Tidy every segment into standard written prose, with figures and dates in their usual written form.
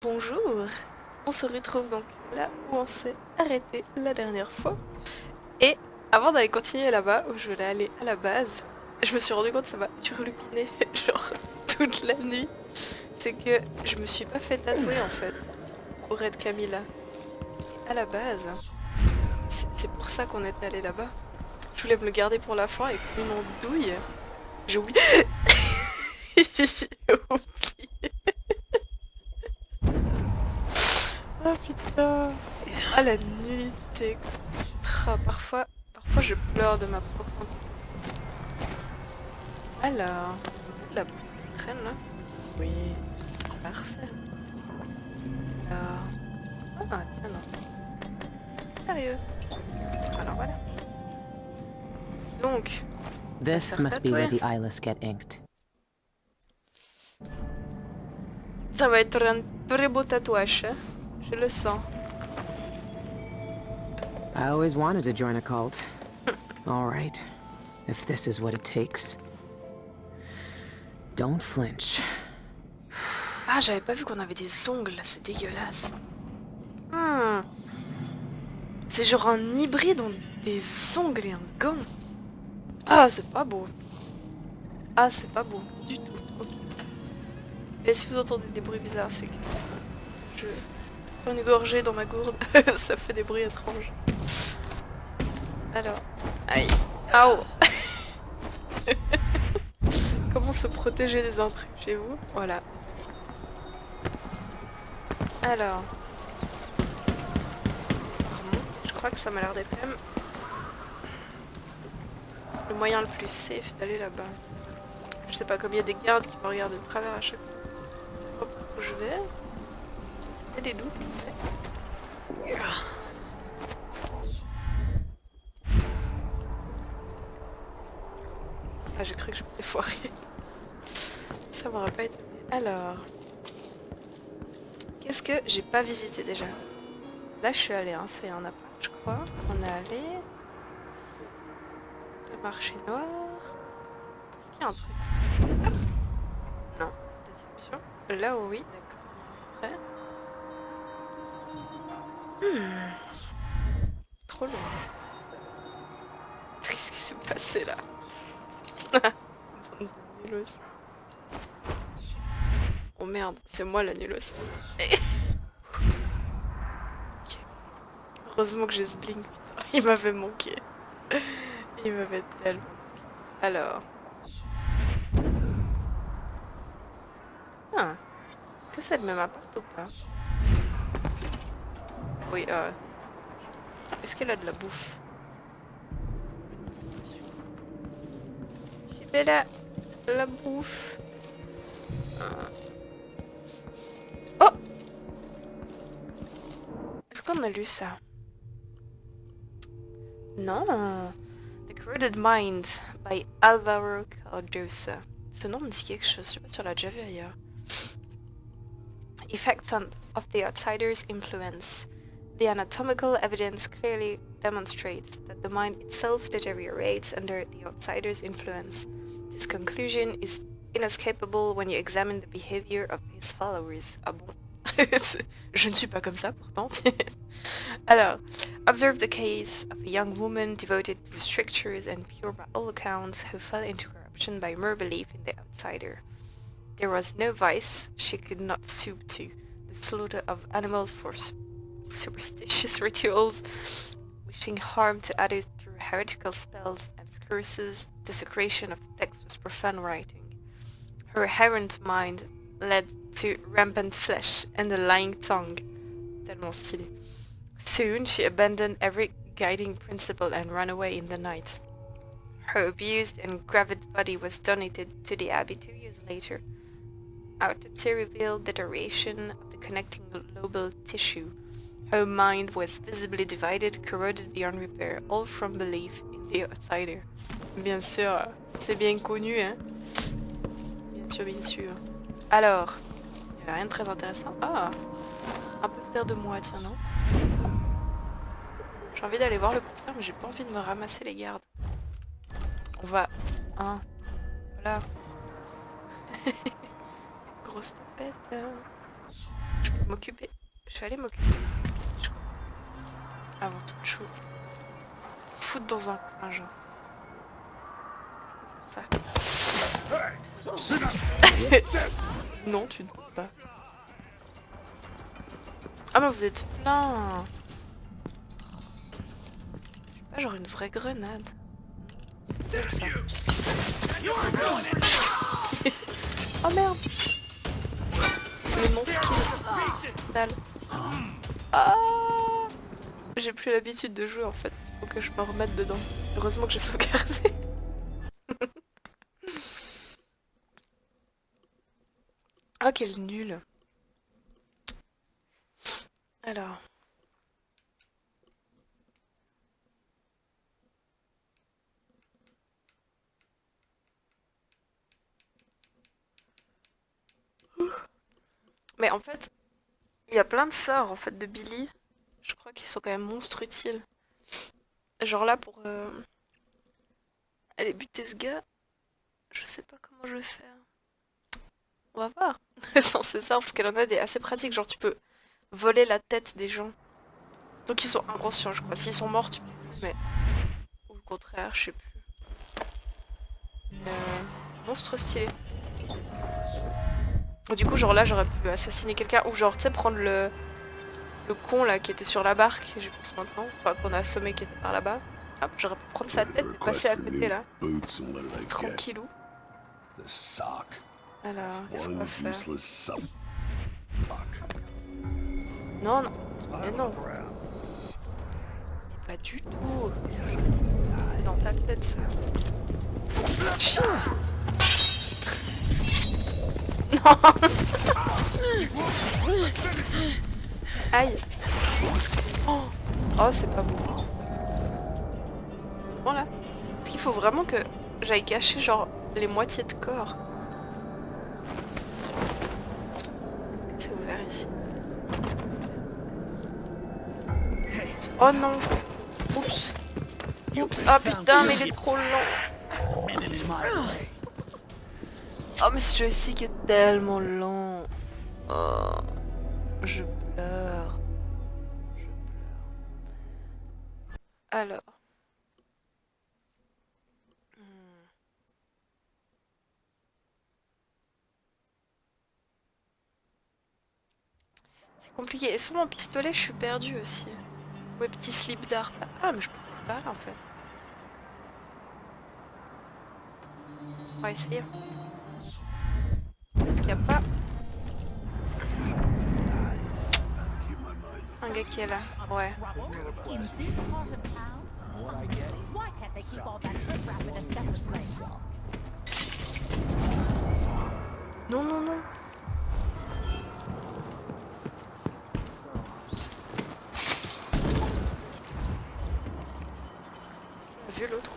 Bonjour, on se retrouve donc là où on s'est arrêté la dernière fois. Et avant d'aller continuer là-bas, où je voulais aller à la base, je me suis rendu compte que ça m'a turlupiné genre toute la nuit. C'est que je me suis pas fait tatouer en fait, pour être Camilla. À la base, c'est pour ça qu'on était allé là-bas. Je voulais me le garder pour la fin et comme une andouille, j'ai oublié. J'ai oublié. Oh putain. Ah la nullité. Parfois je pleure de ma propre. Alors, la boue qui traîne là. Oui, parfait. Alors, ah tiens non. Sérieux. Alors voilà. Donc, This must be where the eyeless get inked. ça va être un très beau tatouage, hein. Je le sens. I always wanted to join a cult. All right, if this is what it takes. Don't flinch. Ah, j'avais pas vu qu'on avait des ongles là, c'est dégueulasse. Hmm. C'est genre un hybride entre des ongles et un gant. Ah, c'est pas beau. Ah, c'est pas beau du tout. Ok. Et si vous entendez des bruits bizarres, c'est que je prends une gorgée dans ma gourde. Ça fait des bruits étranges. Alors, aïe. Aouh. Comment se protéger des intrus chez vous? Voilà. Alors. Je crois que ça m'a l'air d'être quand même le moyen le plus safe d'aller là-bas. Je sais pas, comme il y a des gardes qui me regardent de travers à chaque fois où je vais. Il y a des doutes. Ah, j'ai cru que je m'étais foirée. Ça m'aurait pas été. Alors. Qu'est-ce que j'ai pas visité déjà? Là, je suis allée, hein, c'est un appart, je crois. On est allé. Le marché noir. Est-ce qu'il y a un truc? Hop. Non, déception. Là, oh oui, d'accord. Après. Trop loin. Qu'est-ce qui s'est passé là? Bande de nulos. Oh merde, c'est moi la nulos. Ok. Heureusement que j'ai ce blink, putain. Il m'avait manqué. Il m'avait tellement manqué. Alors. Ah. Est-ce que c'est le même appart ou pas? Oui, est-ce qu'elle a de la bouffe? J'ai fait la bouffe. Oh! Est-ce qu'on a lu ça? Non. The Corroded Mind by Alvaro Cardosa. Ce nom me dit quelque chose, je sais pas si on l'a déjà vu ailleurs. Effects of the outsider's influence. The anatomical evidence clearly demonstrates that the mind itself deteriorates under the outsider's influence. This conclusion is inescapable when you examine the behavior of his followers. Ah bon? Je ne suis pas comme ça pourtant. Alors, observe the case of a young woman devoted to strictures and pure by all accounts who fell into corruption by mere belief in the outsider. There was no vice she could not stoop to, the slaughter of animals for superstitious rituals, wishing harm to others through heretical spells and curses, desecration of texts with profane writing. Her errant mind led to rampant flesh and a lying tongue. Tellement stylé. Soon she abandoned every guiding principle and ran away in the night. Her abused and gravid body was donated to the abbey 2 years later. Autopsy revealed deterioration of the connecting lobal tissue. Her mind was visibly divided, corroded beyond repair, all from belief in the outsider. Bien sûr, c'est bien connu, hein. Bien sûr, bien sûr. Alors, il n'y a rien de très intéressant. Ah, un poster de moi, tiens, non? J'ai envie d'aller voir le poster, mais j'ai pas envie de me ramasser les gardes. On va... Hein, voilà. Grosse tapette. Je m'occuper. Je vais aller m'occuper. Je crois. Avant toute chose. Foutre dans un coin, genre. Ça. Non, tu ne peux pas. Ah mais vous êtes plein. Ah, genre une vraie grenade. C'est belle ça. Oh merde. Le non-skill. Dalle. Ah. J'ai plus l'habitude de jouer en fait. Faut que je me remette dedans. Heureusement que j'ai sauvegardé. Ah quel nul. Alors. Mais en fait, il y a plein de sorts en fait de Billie. Je crois qu'ils sont quand même monstres utiles. Genre là pour aller buter ce gars, je sais pas comment je vais faire. On va voir. Sans ces sorts parce qu'elle en a des assez pratiques. Genre tu peux voler la tête des gens. Donc ils sont inconscients je crois. S'ils sont morts tu peux plus. Mais ou au contraire, je sais plus. Monstre stylé. Du coup genre là j'aurais pu assassiner quelqu'un ou genre tu sais prendre le con là qui était sur la barque, j'y pense maintenant, enfin qu'on a assommé qui était par là-bas. Hop, j'aurais pu prendre sa tête et passer à côté là. Tranquillou. Alors, qu'est-ce qu'on va faire? Non, non, mais non. Mais pas du tout. C'est dans ta tête ça. Non. Aïe. Oh, oh c'est pas beau. Voilà. Est-ce qu'il faut vraiment que j'aille cacher genre les moitiés de corps? Est-ce que c'est ouvert ici? Oh non. Oups. Oups. Ah putain mais il est trop lent. Oh mais ce jeu ici qui est tellement lent. Oh. Je pleure. Je pleure. Alors. C'est compliqué. Et sur mon pistolet, je suis perdue aussi. Ouais, petit slip dart. Ah, mais je peux passer par là en fait. On va essayer. Est-ce qu'il n'y a pas un gars qui est là? Ouais. Non, non, non. Vu l'autre.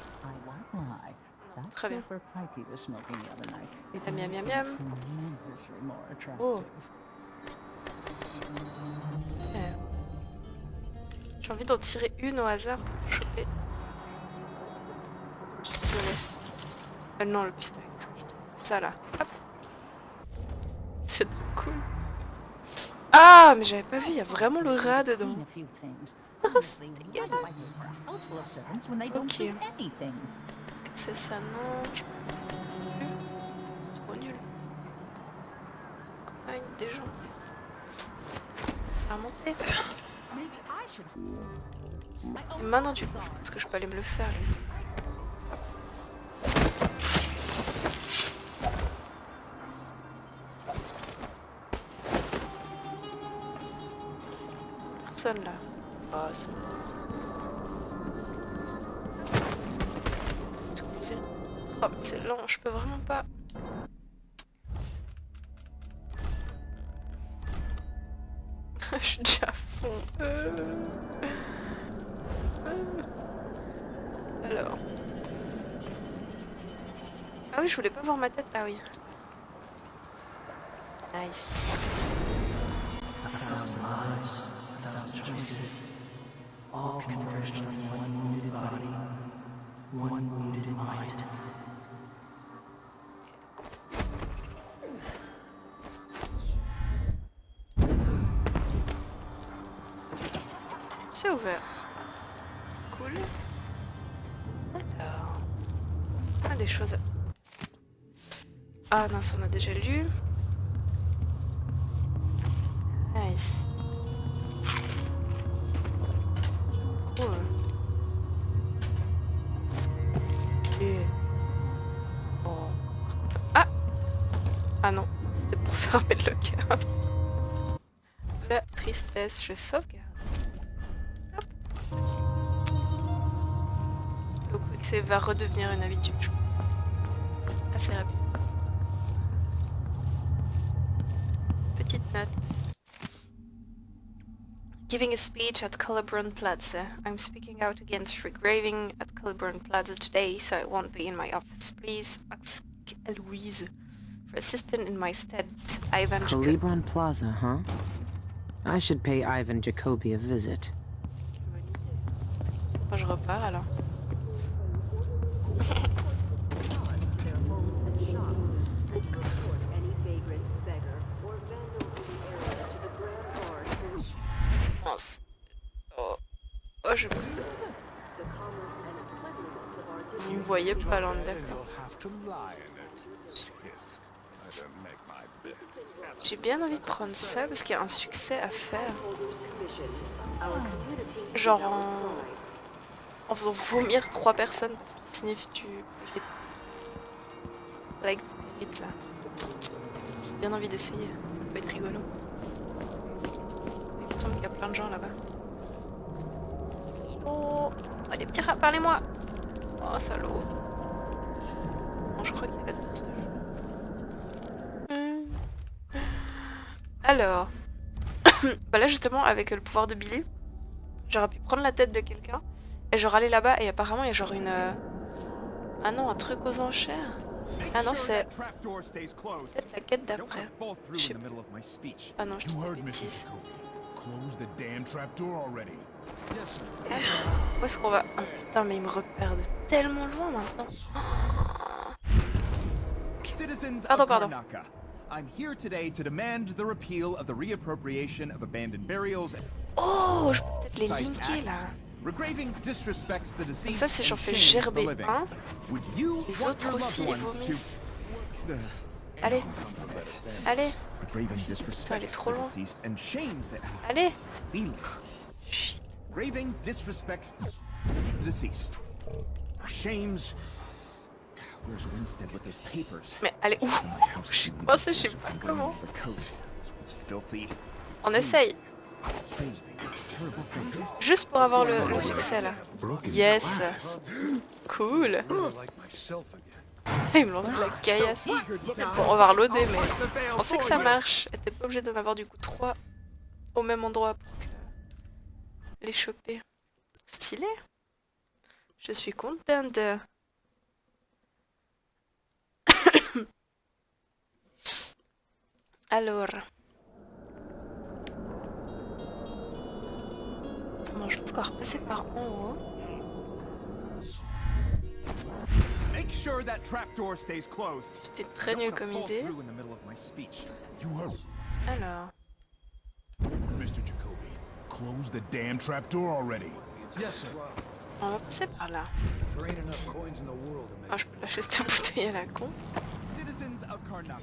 Très bien. Miam, miam, miam, miam. Oh. J'ai envie d'en tirer une au hasard pour choper. Désolée. Non, le pistolet. Ça là. Hop. C'est trop cool. Ah, mais j'avais pas vu, il y a vraiment le rat dedans. C'est dégueulasse. Ok. Est-ce que c'est ça? Non, je peux pas. C'est trop nul. Ah, des gens. À monter. Et maintenant du coup, est-ce que je peux aller me le faire lui? Personne là. Oh, c'est... Oh, mais c'est lent, je peux vraiment pas... Je suis déjà à fond. Alors... Ah oui, je voulais pas voir ma tête. Ah oui. Nice. All converged on one wounded body, one wounded mind. C'est ouvert. Cool. Alors... Ah, des choses... Ah non, ça on a déjà lu. Nice. Cool. Et... Oh. Ah! Ah non, c'était pour fermer le locker. La tristesse, je sauvegarde. Hop. Le quick save va redevenir une habitude, je pense. Assez rapide. Petite note. Giving a speech at Platz. I'm speaking out against regraving at Platz today, so I won't be in my office. Please ask Eloise for assistant in my stead. Ivan Jacobi. Plaza, huh? I should pay Ivan Jacobi a visit. Bon, je repars alors. Oh, je... Il me voyait pas là, d'accord. J'ai bien envie de prendre ça parce qu'il y a un succès à faire. Genre en faisant vomir 3 personnes parce qu'ils sniffent du... Like spirit là. J'ai bien envie d'essayer, ça peut être rigolo. Il me semble qu'il y a plein de gens là-bas. Oh, les petits rats, parlez-moi. Oh, salaud. Bon, je crois qu'il y a la dépense de jeu. Alors. Bah là, justement, avec le pouvoir de Billie, j'aurais pu prendre la tête de quelqu'un et genre aller là-bas et apparemment, il y a genre une... Ah non, un truc aux enchères. Ah non, c'est... peut-être la quête d'après. Je sais pas. Ah non, je dis des bêtises. Où est-ce qu'on va? Oh putain, mais il me repère de tellement loin maintenant. Pardon. Oh, je peux peut-être les linker là. Comme ça, si j'en fais gerber un, les autres aussi ils vomissent. Allez. Putain, elle est trop loin. Allez. Shit. Graving disrespects the deceased. Shames. Where's Winstead with those papers? Mais elle est où? Je suis coincée, je sais pas comment. On essaye. Juste pour avoir le succès là. Yes. Cool. Il me lance de la caillasse. Bon, on va reloader, mais on sait que ça marche. Et t'es pas obligé d'en avoir du coup 3 au même endroit pour les choper. Stylé. Je suis contente. Alors. Bon, je pense qu'on va repasser par en haut. C'était très nul comme idée. Alors. Close the damn trapdoor already. Yes, sir. On va passer par là. Ah, je peux lâcher cette bouteille à la con.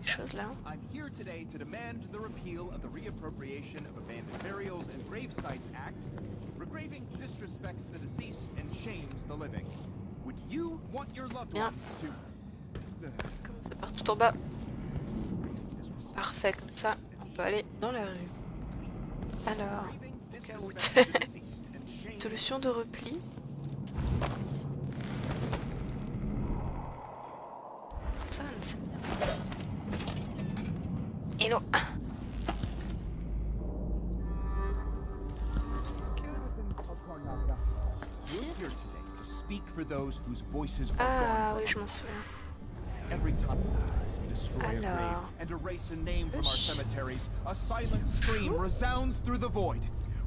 Les choses là. I'm here today to demand the repeal of the reappropriation of abandoned burials and grave sites act. Regraving disrespects the deceased and shames the living. Would you want your loved ones to... Commencer par tout en bas. Parfait, comme ça, on peut aller dans la rue. Alors, solution de repli. Ça, c'est bien. Hello. Ici. Ah oui, je m'en souviens. Alors. And erase a name from our cemeteries, a silent scream resounds through the void.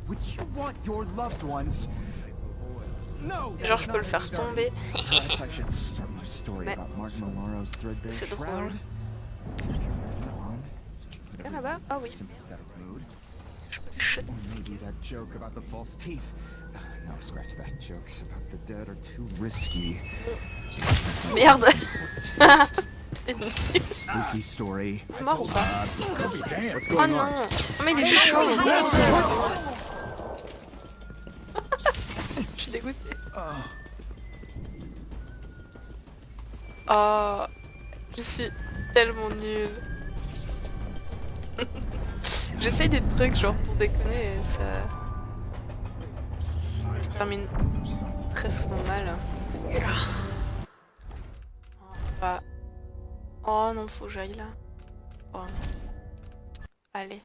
Would you want your loved ones? No. Genre je peux le faire tomber. Mais c'est drôle. Quelqu'un là-bas? Ah oui. Je peux le chute. Or maybe that joke about the false teeth. No, scratch that. Jokes about the dead are too risky. Merde. Spooky story. Mort ou pas? What's Oh going non. on? Oh, mais il est chaud. Je suis dégoûtée. Oh, je suis tellement nulle. J'essaye des trucs genre pour déconner et ça se termine très souvent mal. Oh non, faut que j'aille là. Oh non. Allez.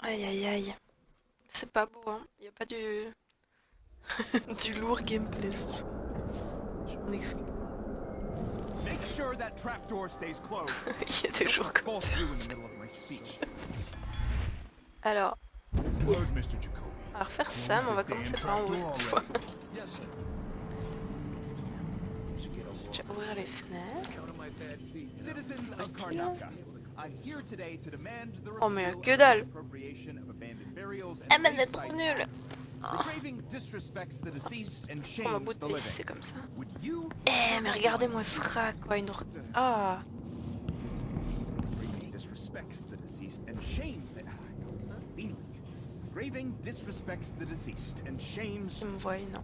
Aïe aïe aïe. C'est pas beau hein. Y a pas du... du lourd gameplay ce soir. Je m'en excuse. Make sure that trapdoor stays closed. Il y a des jours comme Both ça. you in the middle of my speech. Alors, Word, Mr. Jacobi. on va refaire ça, mais on va commencer par en haut cette fois. Yes, sir. Je vais ouvrir les fenêtres. Citizens of Karnataka, I'm here today to demand the Oh mais repeal que of dalle. the appropriation of abandoned burials Ah and mais grave c'est trop sites nul. act. Regraving disrespects the deceased and On va shames the bouter si living. c'est comme ça. Would you Eh mais regardez-moi ce rat quoi, une... Ah. disrespects the deceased and shames the Billie. Regraving disrespects the deceased and shames. Il me voit, non.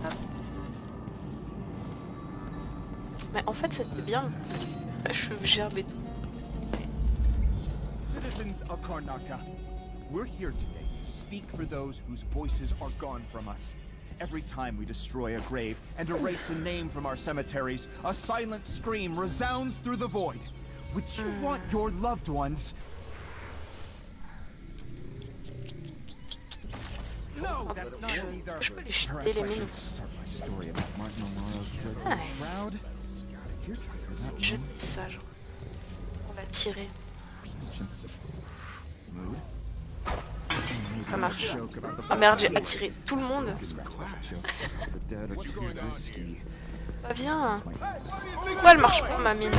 Hop. Mais en fait c'était bien. Je gerbais tout. Citizens of Karnataka, we're here today to speak for those whose voices are gone from us. Every time we destroy a grave and erase a name from our cemeteries, a silent scream resounds through the void. Would you want your loved ones? No, that's not it either. Je peux les jeter Perhaps les I mines. should start my story about Martin O'Mara's dreadful Nice. shroud. Jeter ça genre. On va tirer. Mood. Ça marche. Oh merde, j'ai attiré tout le monde. The dead are too risky. Bah viens. Pourquoi elle marche pas ma mine?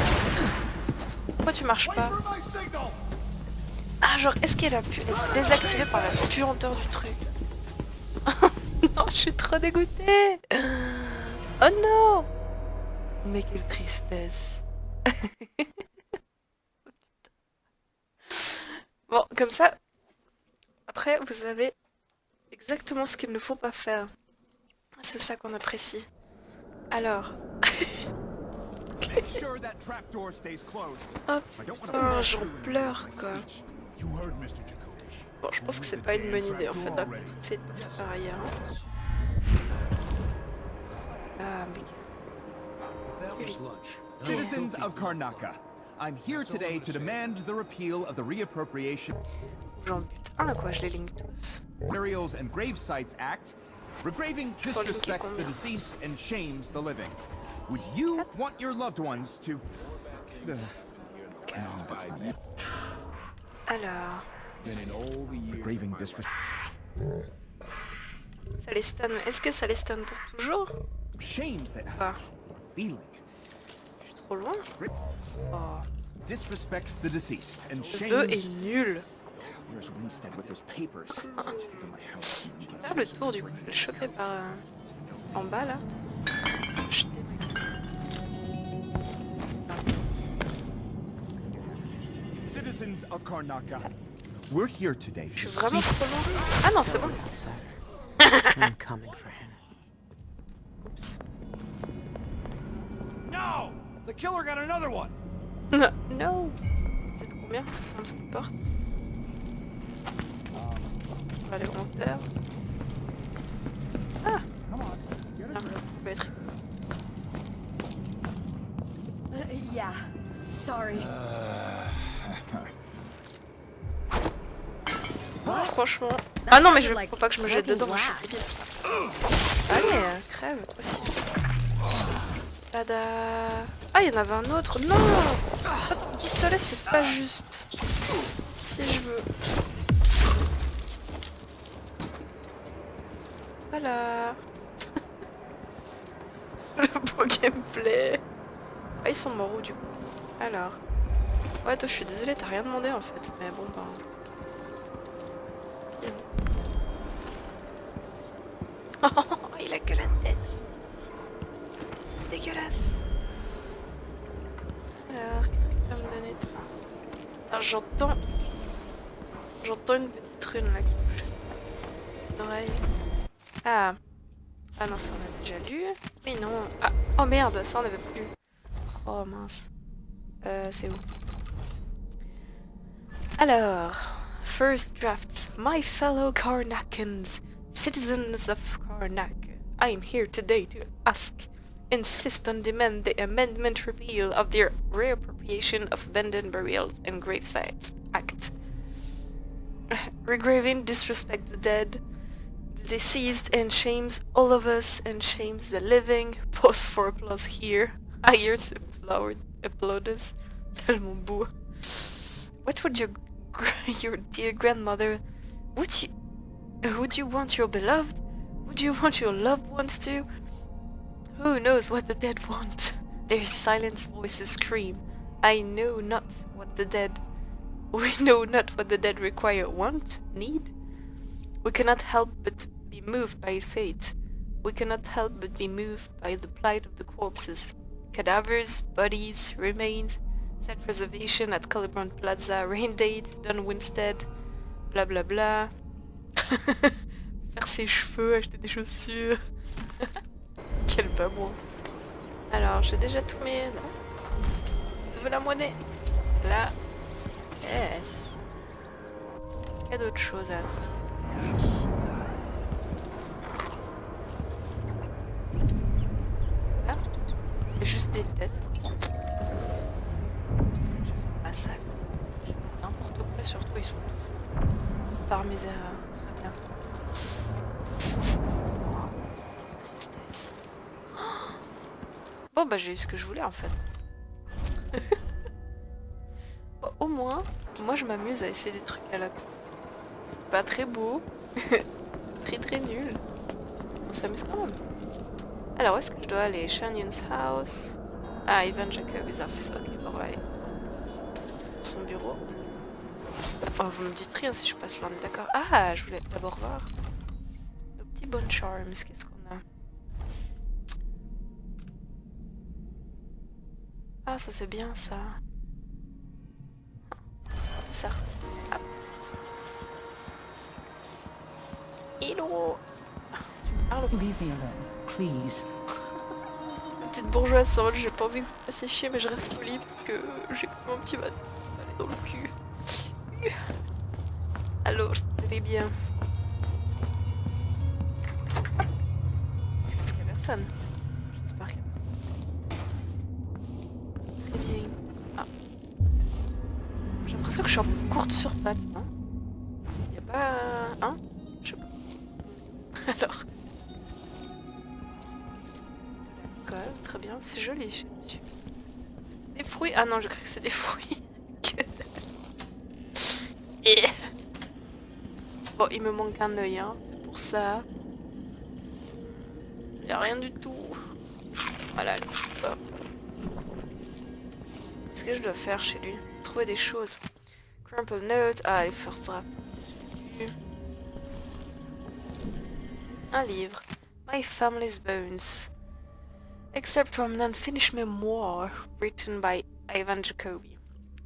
Pourquoi tu marches pas? Ah genre est-ce qu'elle a pu être désactivée par la puanteur du truc? Non, je suis trop dégoûtée. Oh non. Mais quelle tristesse. Bon, comme ça, après vous savez exactement ce qu'il ne faut pas faire. C'est ça qu'on apprécie. Alors. Make sure that trapdoor stays closed. Oh I don't want putain, to j'en pleure quoi. You heard Mr. Jacobi. Bon, je pense que c'est pas une bonne idée en fait. On va peut-être essayer de passer par ailleurs. Ah, mais... Citizens of Karnataka, I'm here today to demand the repeal of the reappropriation J'en bute un quoi, je les ligne tous. Burials and Grave Sites Act. Regraving disrespects the deceased and shames the living. Would you want your loved ones to... No, that's not it. Alors, Regraving disrespect... ça les stun. Est-ce que ça les stun pour toujours? Shames the... Ah, Feeling. je suis trop loin. Oh, Disrespects the deceased and le vœu est shames... nul. Where's Winstead with those papers? Give him my house. Je vais faire le tour du coup. Je vais le choper par en bas là. Jeter. Citizens of Karnataka, we're here today Je to suis vraiment speak... trop loin. Ah non, c'est bon. I'm coming for him. Oups. No! The killer got another one! Non, no. C'est trop bien. Comme ce qu'il porte. On va aller au monteur. Ah, ça peut être... Yeah. Sorry. Franchement... Ah non mais je faut pas que je me jette dedans, je suis débile. Allez, crève, toi aussi. Tada. Ah, il y en avait un autre. Non. Le pistolet, c'est pas juste. Si je veux. Voilà. Le beau gameplay. Ah, ils sont morts où du coup? Alors. Ouais, toi, je suis désolée, t'as rien demandé en fait. Mais bon, bah. Oh, il a que la tête. Dégueulasse. Alors, qu'est-ce que tu vas me donner toi? Alors, j'entends une petite rune là qui bouge sur l'oreille. Ah. Ah non, ça on a déjà lu. Mais non. Ah. Oh merde, ça on avait plus lu. Oh mince. C'est où? Alors, first draft. My fellow Karnakans, citizens of Karnak, I am here today to insist on demand the amendment repeal of the reappropriation of abandoned burials and gravesites act. Regraving disrespect the dead, the deceased, and shames all of us and shames the living. Pause for applause here. Hires applauders. Tellement beau. What would your dear grandmother... Would you want your beloved? Would you want your loved ones to? Who knows what the dead want? Their silenced voices scream. I know not what the dead... We know not what the dead require, want, need? We cannot help but be moved by fate. We cannot help but be moved by the plight of the corpses. Cadavers, bodies, remains, self-preservation at Colibron Plaza, rain date, Don Winstead, bla bla bla. Faire ses cheveux, acheter des chaussures. Quel bas moi. Alors, j'ai déjà tout mis... Non. Je veux la monnaie. Là. Yes. Est-ce qu'il y a d'autres choses à faire? Là. Il y a juste des têtes. J'ai fait un massacre. J'ai fait n'importe quoi, surtout ils sont tous par mes erreurs. Très bien. Tristesse. Bon bah j'ai eu ce que je voulais en fait. Bon, au moins, moi je m'amuse à essayer des trucs à la con. C'est pas très beau. Très nul. On s'amuse quand même. Alors où est-ce que je dois aller? Shan Yun's house. Ah, Ivan Jacobi's office. Ok, bon, on va aller. Son bureau. Oh, vous me dites rien si je passe là, on est d'accord. Ah, je voulais d'abord voir nos petits bonnes charms. Qu'est-ce qu'on a? Ah, ça c'est bien ça. Ça. Ah. Hello. Parle. Leave me alone, please. Petite bourgeoise sans j'ai pas envie que vous fassiez chier, mais je reste polie parce que j'ai mon petit va aller dans le cul. Alors, j'allais bien. Je pense qu'il y a personne. J'espère qu'il y a personne. Très bien. Ah. J'ai l'impression que je suis en courte sur pattes, non? Il y a pas... Hein? Je sais pas. Alors... De l'alcool, très bien. C'est joli chez monsieur. Des fruits? Ah non, je crois que c'est des fruits. Et... Bon, il me manque un œil, hein, c'est pour ça. Il n'y a rien du tout. Voilà, je sais pas. Qu'est-ce que je dois faire chez lui? Trouver des choses. Crumple note. Ah, les first draft. Un livre. My Family's Bones. Except from an unfinished memoir written by Ivan Jacobi.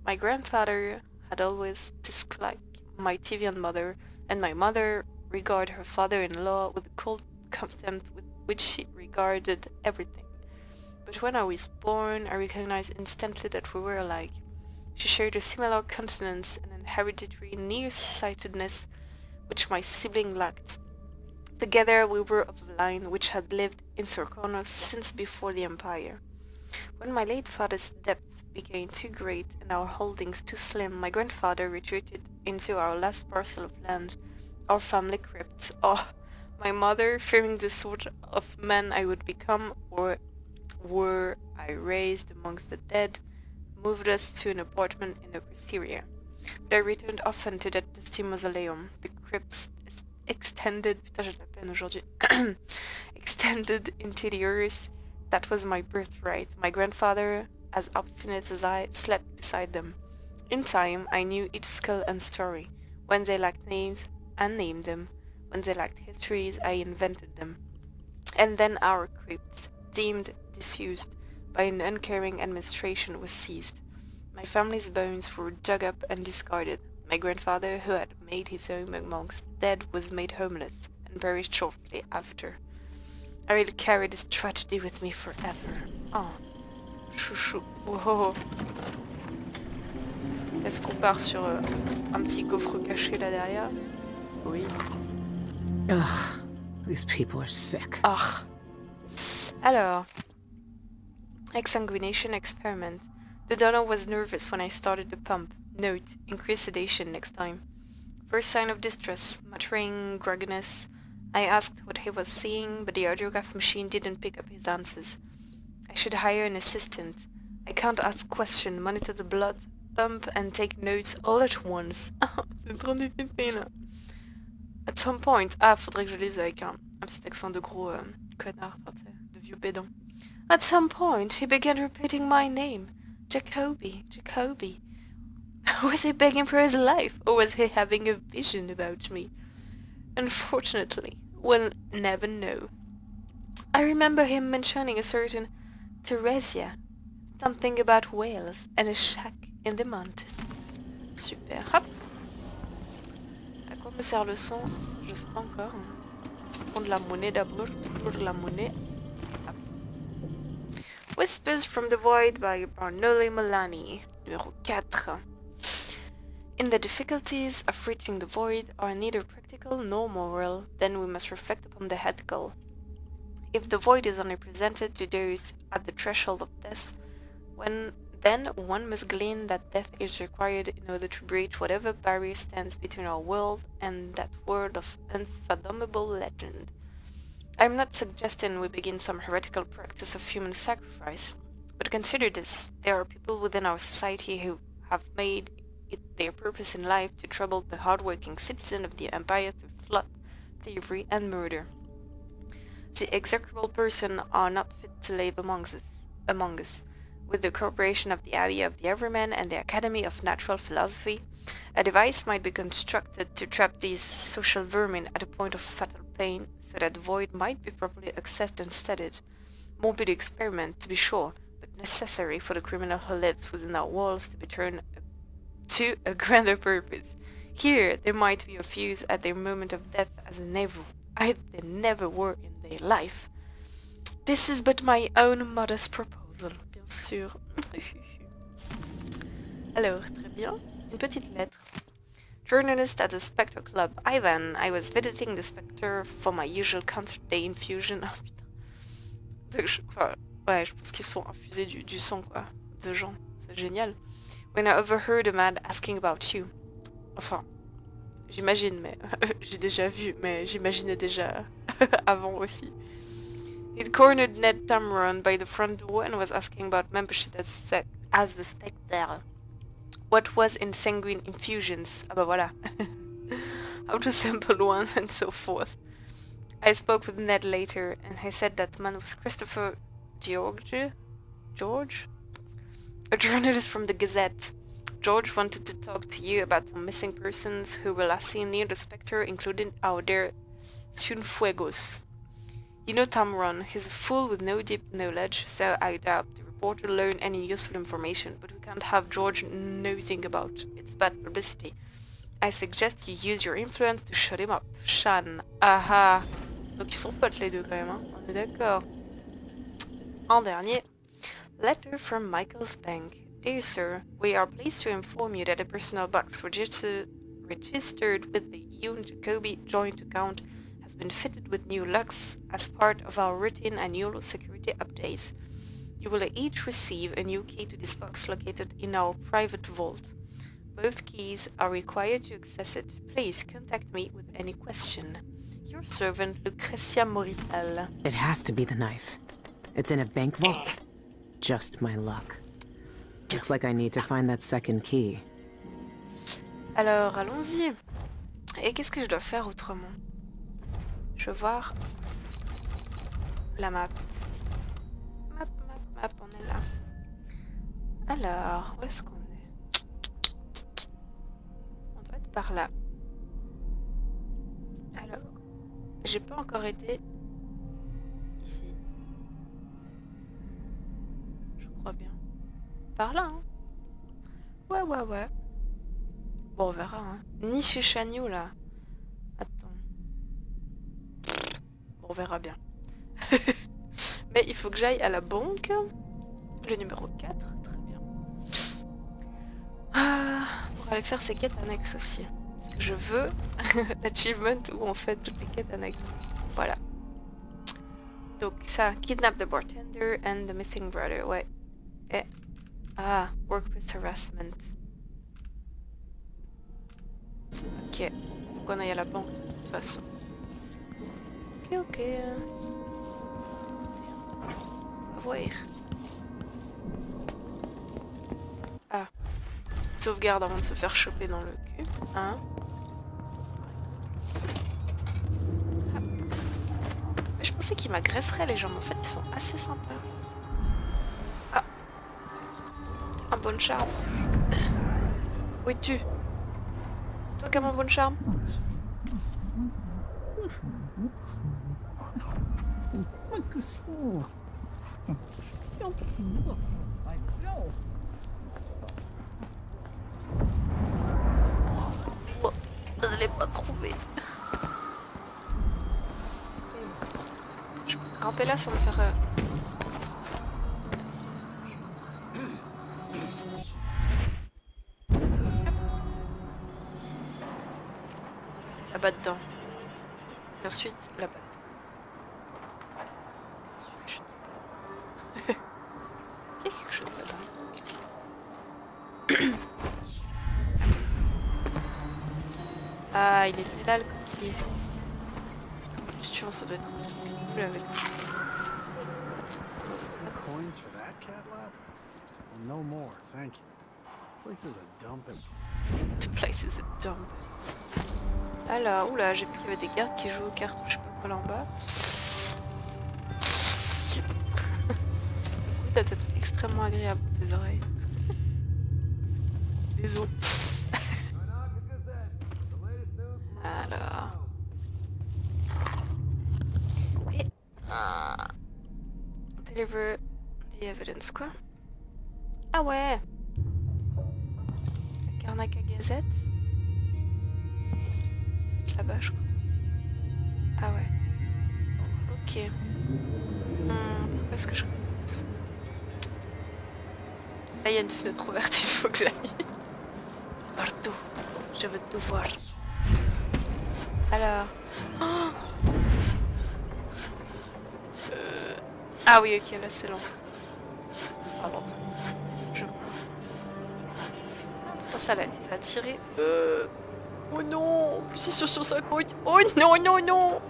My grandfather had always disliked my Tivian mother, and my mother regarded her father-in-law with the cold contempt with which she regarded everything. But when I was born, I recognized instantly that we were alike. She shared a similar countenance and an hereditary nearsightedness which my sibling lacked. Together we were of a line which had lived in Sorconos since before the Empire. When my late father's debt became too great and our holdings too slim, my grandfather retreated into our last parcel of land, our family crypt. Oh, my mother, fearing the sort of man I would become, or were I raised amongst the dead, moved us to an apartment in Upper Syria. But I returned often to that dusty mausoleum. The crypt's extended, putain j'ai de la peine aujourd'hui, extended into the earth, That was my birthright. My grandfather, as obstinate as I, slept beside them. In time, I knew each skull and story. When they lacked names, I named them. When they lacked histories, I invented them. And then our crypt, deemed disused by an uncaring administration, was seized. My family's bones were dug up and discarded. My grandfather, who had made his home amongst the dead, was made homeless and perished shortly after. I will carry this tragedy with me forever. Oh, chouchou. Oh. Est-ce qu'on part sur un petit coffre caché là derrière? Oui. Ugh, these people are sick. Ah. Alors, exsanguination experiment. The donor was nervous when I started the pump. Note, increase sedation next time. First sign of distress, muttering, grogginess. I asked what he was seeing, but the audiograph machine didn't pick up his answers. I should hire an assistant. I can't ask questions, monitor the blood, pump, and take notes all at once. C'est trop difficile. At some point... Ah, faudrait que je lise avec un petit accent de gros connard, de vieux pédant. At some point, he began repeating my name. Jacobi, Jacobi. Was he begging for his life, or was he having a vision about me? Unfortunately, we'll never know. I remember him mentioning a certain Theresia, something about Wales, and a shack in the mountain. Super. Hop. À quoi me sert le son? Je sais pas encore. Prendre la monnaie d'abord, pour la monnaie. Hop. Whispers from the Void by Barnoli Milani, numéro 4. In the difficulties of reaching the void are neither practical nor moral, then we must reflect upon the head goal. If the void is only presented to those at the threshold of death, then one must glean that death is required in order to breach whatever barrier stands between our world and that world of unfathomable legend. I am not suggesting we begin some heretical practice of human sacrifice, but consider this: there are people within our society who have made it their purpose in life to trouble the hard-working citizen of the empire through flood, thievery, and murder. The execrable persons are not fit to live among us. With the cooperation of the Abbey of the Everyman and the Academy of Natural Philosophy, a device might be constructed to trap these social vermin at a point of fatal pain, so that the void might be properly accessed and studied. Morbid experiment, to be sure, but necessary for the criminal who lives within our walls to be turned to a grander purpose. Here they might be of use at their moment of death as they never were in their life. This is but my own modest proposal, bien sûr. Alors, très bien. Une petite lettre. Journalist at the Spectre Club. Ivan, I was visiting the Spectre for my usual concert day infusion. Oh putain. Ouais, je pense qu'ils sont infusés du sang, quoi. De gens. C'est génial. When I overheard a man asking about you. Enfin, j'imagine, mais j'ai déjà vu, mais j'imaginais déjà avant aussi. He'd cornered Ned Tamron by the front door and was asking about membership as the Spectre. What was in sanguine infusions? Ah bah voilà. How to sample one and so forth. I spoke with Ned later, and he said that man was Christopher George? A journalist from the Gazette. George wanted to talk to you about some missing persons who were last seen near the Spectre, including our dear Cienfuegos. You know Tamron, he's a fool with no deep knowledge, so I doubt the reporter learned any useful information, but we can't have George nosing about. It's bad publicity. I suggest you use your influence to shut him up. Shan. Aha. Donc ils sont potes les deux quand même, hein. On est d'accord. En dernier. Letter from Michael's Bank. Dear Sir, we are pleased to inform you that a personal box registered with the Ivan Jacobi joint account has been fitted with new locks as part of our routine annual security updates. You will each receive a new key to this box located in our private vault. Both keys are required to access it. Please contact me with any question. Your servant, Lucretia Morital. It has to be the knife. It's in a bank vault. Just my luck. Looks like I need to find that second key. Alors, allons-y. Et qu'est-ce que je dois faire autrement? Je veux voir la map. Alors, où est-ce qu'on est? On doit être par là. Alors, j'ai pas encore été ici. Je crois bien. Par là, hein? Ouais. Bon, on verra, hein. Ni chez Shan Yun, là. Attends. Bon, on verra bien. Mais il faut que j'aille à la banque. Le numéro 4, très bien. Pour aller faire ces quêtes annexes aussi. Parce que je veux l'achievement où on fait toutes les quêtes annexes. Voilà. Donc ça, kidnap the bartender and the missing brother, ouais. Et... Ah, workplace harassment. Ok, faut qu'on aille à la banque de toute façon. Ok. On va voir. Ah, petite sauvegarde avant de se faire choper dans le cul. Hein? Ah. Mais je pensais qu'ils m'agresseraient les gens, mais en fait ils sont assez sympas. Ah, un bon charme. Où es-tu? C'est toi qui as mon bon charme? Oh, je ne l'ai pas trouvé. Je peux grimper là sans me faire... Là-bas dedans. Et ensuite, là-bas. Je ne sais pas encore. Est-ce qu'il y a quelque chose là-bas? Ah, il était là le coquille. Question, ça doit être un truc cool avec lui. Coins for that cat lab? Well, no more, thank you. Place is a dumping. The place is a dump. Alors, oula, j'ai vu qu'il y avait des gardes qui jouent aux cartes ou je sais pas quoi là en bas. Ce coup ta tête extrêmement agréable pour tes oreilles. Les os. Alors. Et... Deliver the evidence, quoi. Ah ouais. La Karnaka Gazette. Là-bas, je crois. Ah ouais. Ok. Pourquoi est-ce que je commence? Là, il y a une fenêtre ouverte, il faut que j'aille. Partout. Je veux tout voir. Alors... Oh ah oui, ok, là c'est long. Pardon. Attends, ça l'a tiré. Oh non, plus c'est sur 50. Oh non. Non.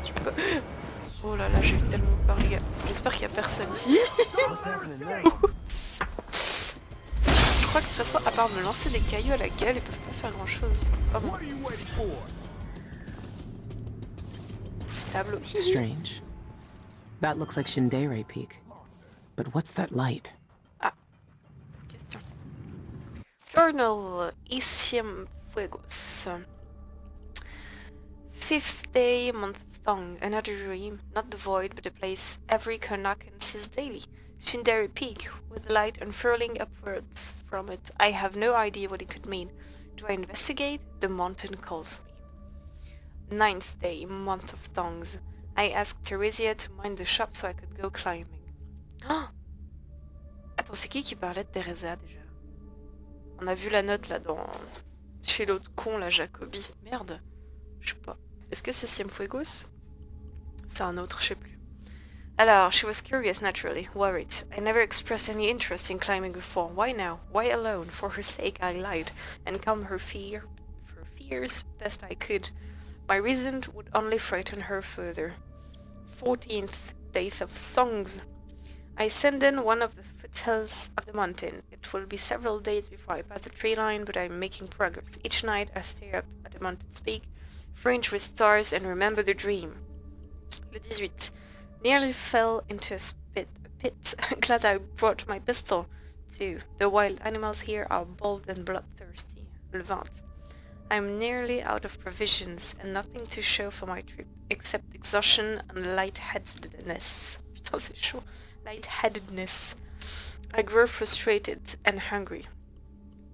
Tu peux... Oh là là, j'ai eu tellement peur, les gars. J'espère qu'il n'y a personne ici. Je crois que de toute façon, à part me lancer des cailloux à la gueule, ils peuvent pas faire grand chose. Oh mon tableau. Strange. That looks like Shindere Peak. But what's that light? Ah, question. Journal Fuegos. 5th day, month of Thong. Another dream, not the void, but a place every Karnakan sees daily. Shindere Peak, with the light unfurling upwards from it. I have no idea what it could mean. Do I investigate? The mountain calls me. 9th day, month of Thongs. I asked Theresia to mind the shop so I could go climbing. Oh! Attends, c'est qui parlait de Theresia déjà? On a vu la note là dans... chez l'autre con, la Jacobi. Merde. Je sais pas. Est-ce que c'est Cienfuegos? C'est un autre, je sais plus. Alors, she was curious naturally, worried. I never expressed any interest in climbing before. Why now? Why alone? For her sake I lied, and calmed her fears best I could. My reason would only frighten her further. 14th day of songs. I send in one of the foothills of the mountain. It will be several days before I pass the tree line, but I'm making progress. Each night I stare up at the mountain's peak, Fringe with stars and remember the dream. Le 18. Nearly fell into a pit. Glad I brought my pistol, too. The wild animals here are bold and bloodthirsty. Le 20. I'm nearly out of provisions and nothing to show for my trip, except exhaustion and lightheadedness. Putain, c'est chaud. Lightheadedness. I grow frustrated and hungry.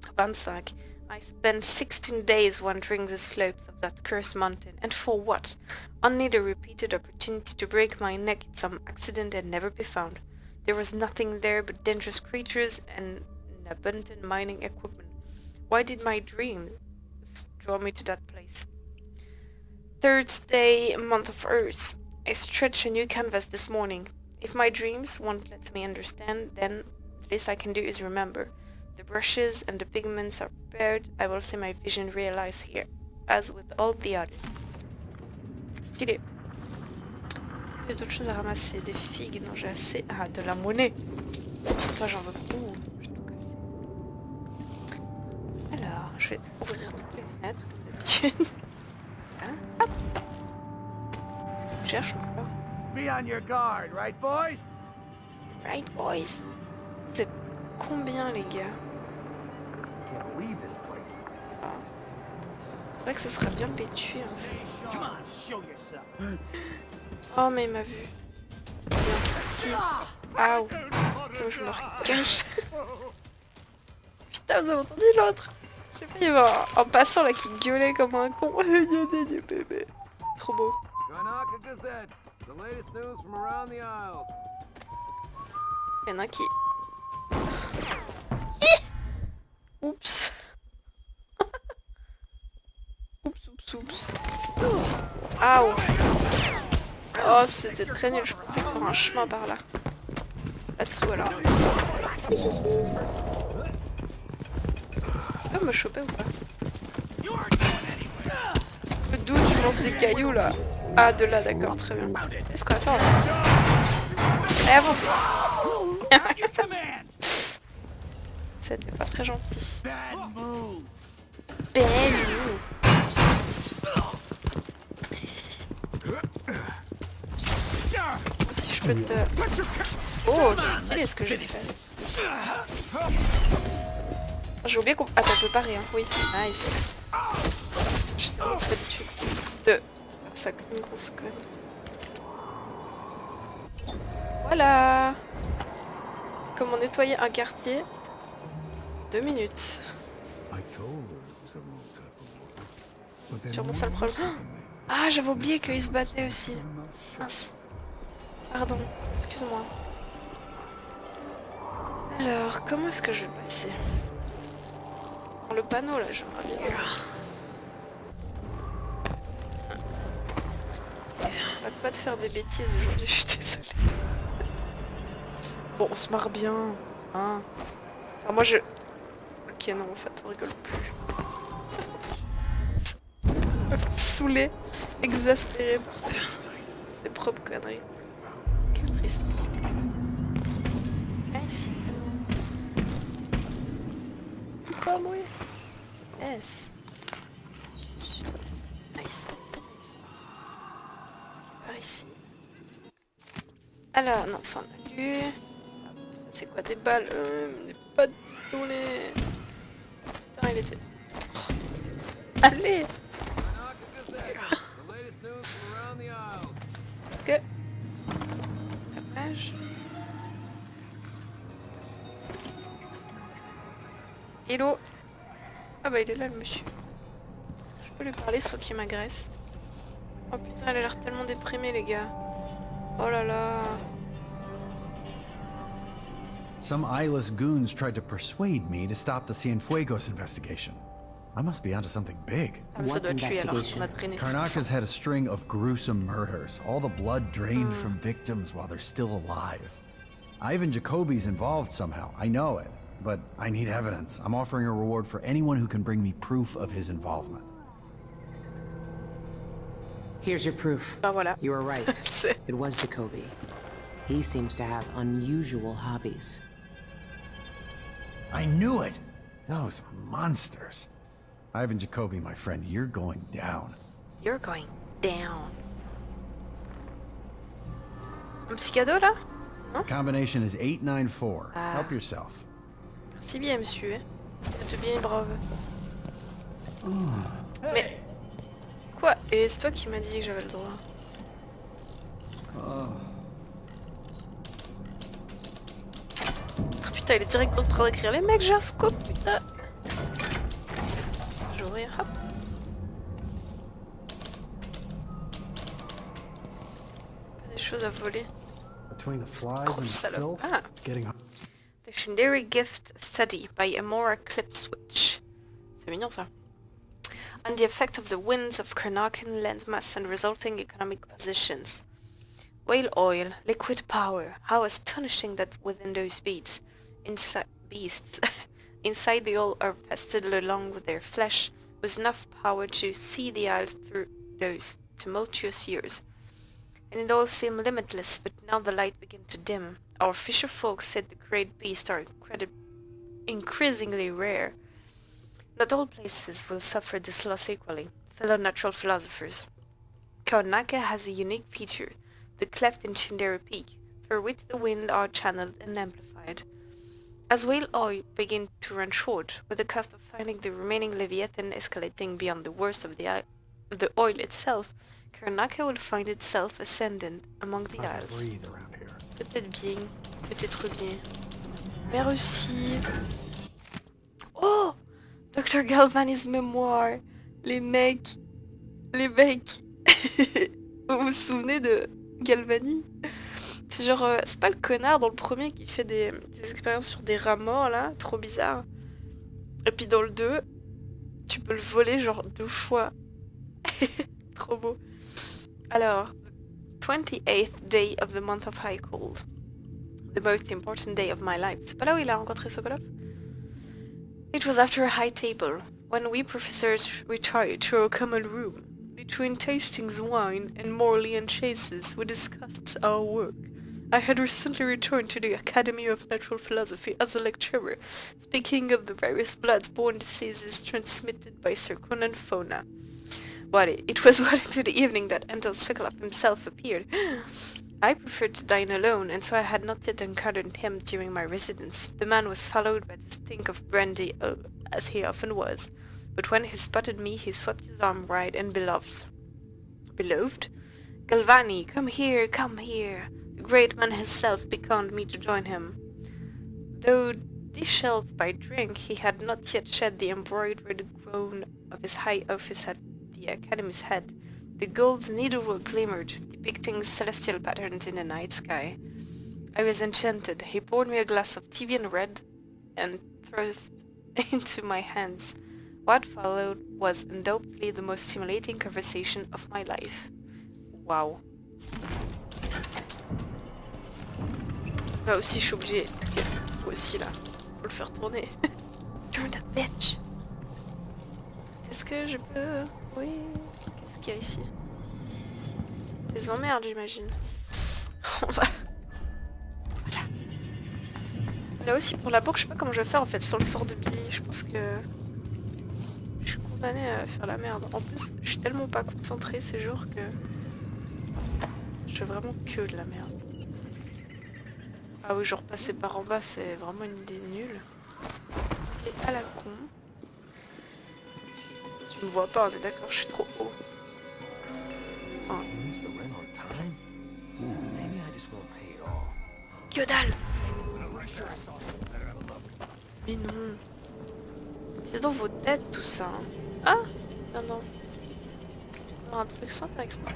25. I spent 16 days wandering the slopes of that cursed mountain, and for what? Only the repeated opportunity to break my neck in some accident and never be found. There was nothing there but dangerous creatures and abundant mining equipment. Why did my dreams draw me to that place? Third day, month of Earth. I stretched a new canvas this morning. If my dreams won't let me understand, then the least I can do is remember. The brushes and the pigments are prepared. I will see my vision realized here, as with all the others. Stylé. Est-ce que j'ai d'autres choses à ramasser? Des figues? Non, j'ai assez. Ah, de la monnaie. Toi, j'en veux. Ouh, je vais tout casser. Alors, je vais ouvrir toutes les fenêtres, comme d'habitude. Voilà. Hop. Est-ce qu'il me cherche encore? Be on your guard, right, boys? Right, boys. Vous êtes combien, les gars? Can't leave this place. C'est vrai que ce serait bien de les tuer, en fait. Come on, show yourself. Oh, mais il m'a vu. Bien, si. Aouh. Attends, je me recache. Putain, vous avez entendu l'autre? J'ai failli voir en passant là qui gueulait comme un con. Bébé. Trop beau. Il y en a qui... Oups. Oups. Aouh. Oh, c'était très nul. Je pensais faire un chemin par là. Là-dessous, alors. Ah, me choper ou pas? D'où tu lances des cailloux, là? Ah, de là, d'accord, très bien. Qu'est-ce qu'on attend, là? Allez, avance. C'était pas très gentil. Bad move. Si je peux te... Oh, c'est stylé ce que j'ai fait. J'ai oublié qu'on... Attends, on peut parer, hein. Oui, nice. J'étais pas habituée de faire ça comme une grosse conne. Voilà. Comment nettoyer un quartier? 2 minutes. Sûrement ça le problème. Ah, j'avais oublié qu'ils se battaient aussi. Mince. Pardon, excuse-moi. Alors, comment est-ce que je vais passer? Dans le panneau là, j'aimerais bien. Arrête pas de faire des bêtises aujourd'hui, je suis désolée. Bon, on se marre bien, hein. Enfin, moi je... Ok, non, en fait, on rigole plus. Saoulé, exaspéré par ses propres conneries. Quelle triste. Ah, ici. Pas mourir. Yes. Nice. Par ici. Alors, non, ça on a lu. Ça c'est quoi, des balles? Des potes dans les... Putain, il était... Oh. Allez. Ok. Dommage. Hello. Ah bah il est là le monsieur. Je peux lui parler sans qu'il m'agresse. Oh putain, elle a l'air tellement déprimée les gars. Oh là là. Some eyeless goons tried to persuade me to stop the Cienfuegos investigation. I must be onto something big. Ah, mais ça doit être lui alors. On a traîné tout ça. Karnaka's had a string of gruesome murders, all the blood drained from victims while they're still alive. Ivan Jacobi's involved somehow, I know it, but I need evidence. I'm offering a reward for anyone who can bring me proof of his involvement. Here's your proof. Ah voilà. You were right. It was Jacobi. He seems to have unusual hobbies. I knew it! Those monsters. Ivan Jacobi, my friend, you're going down. You're going down. Un petit cadeau là? The combination is 894. Ah. Help yourself. Merci bien, monsieur. Faites bien, brave. Mais... Quoi? Et c'est toi qui m'as dit que j'avais le droit. Oh, putain, il est direct en train d'écrire. Les mecs, j'ai un scope, putain. Je vais ouvrir, hop. Pas des choses à voler. Between the flies Grosse and the salope. filth, Ah. it's getting hard. Legendary Gift Study by Amora Clip Switch. C'est mignon ça. On the effect of the winds of Karnakan landmass and resulting economic positions. Whale oil, liquid power. How astonishing that within those beasts, inside the oil are pested along with their flesh, was enough power to see the isles through those tumultuous years. And it all seemed limitless, but now the light began to dim. Our fisher folks said the great beasts are increasingly rare. Not all places will suffer this loss equally, fellow natural philosophers. Karnaka has a unique feature, the cleft in Chindera Peak, through which the winds are channeled and amplified. As whale oil began to run short, with the cost of finding the remaining Leviathan escalating beyond the worst of the oil itself, Karnaka will find itself ascendant among the I can isles. breathe around here. Peut-être bien, peut-être bien. Merci. Oh! Dr. Galvani's mémoire. Les mecs. Vous vous souvenez de Galvani? C'est genre, c'est pas le connard dans le premier qui fait des expériences sur des rats morts là, trop bizarre. Et puis dans le 2, tu peux le voler genre 2 fois. Trop beau. Alors, 28th day of the month of High Cold. The most important day of my life. C'est pas là où il a rencontré Sokolov? It was after a high table, when we professors retired to our common room. Between tastings wine and Morley chases, we discussed our work. I had recently returned to the Academy of Natural Philosophy as a lecturer, speaking of the various blood-borne diseases transmitted by circum and fauna. But it was well into the evening that Anton Sokolov himself appeared. I preferred to dine alone, and so I had not yet encountered him during my residence. The man was followed by the stink of brandy, as he often was. But when he spotted me, he swept his arm wide and beloved. Galvani, come here, come here. The great man himself beckoned me to join him. Though disheveled by drink, he had not yet shed the embroidered crown of his high office at the Academy's head. The gold needlework glimmered, depicting celestial patterns in the night sky. I was enchanted. He poured me a glass of Tivian red and thrust into my hands. What followed was undoubtedly the most stimulating conversation of my life. Wow. Là aussi, je suis obligée. Moi aussi, là. Faut le faire tourner. Turn that bitch. Est-ce que je peux... Oui... Qu'est-ce qu'il y a ici? Des emmerdes, j'imagine. On va... Voilà. Là aussi, pour la banque, je sais pas comment je vais faire, en fait, sans le sort de Billie. Je pense que... Je suis condamnée à faire la merde. En plus, je suis tellement pas concentrée ces jours que... Je fais vraiment que de la merde. Ah oui, genre passer par en bas, c'est vraiment une idée nulle. Et à la con... Tu me vois pas, on est d'accord, je suis trop haut. Oh. Que dalle! Mais non. C'est dans vos têtes tout ça. Hein. Ah! Tiens donc. Un truc sans faire exprès.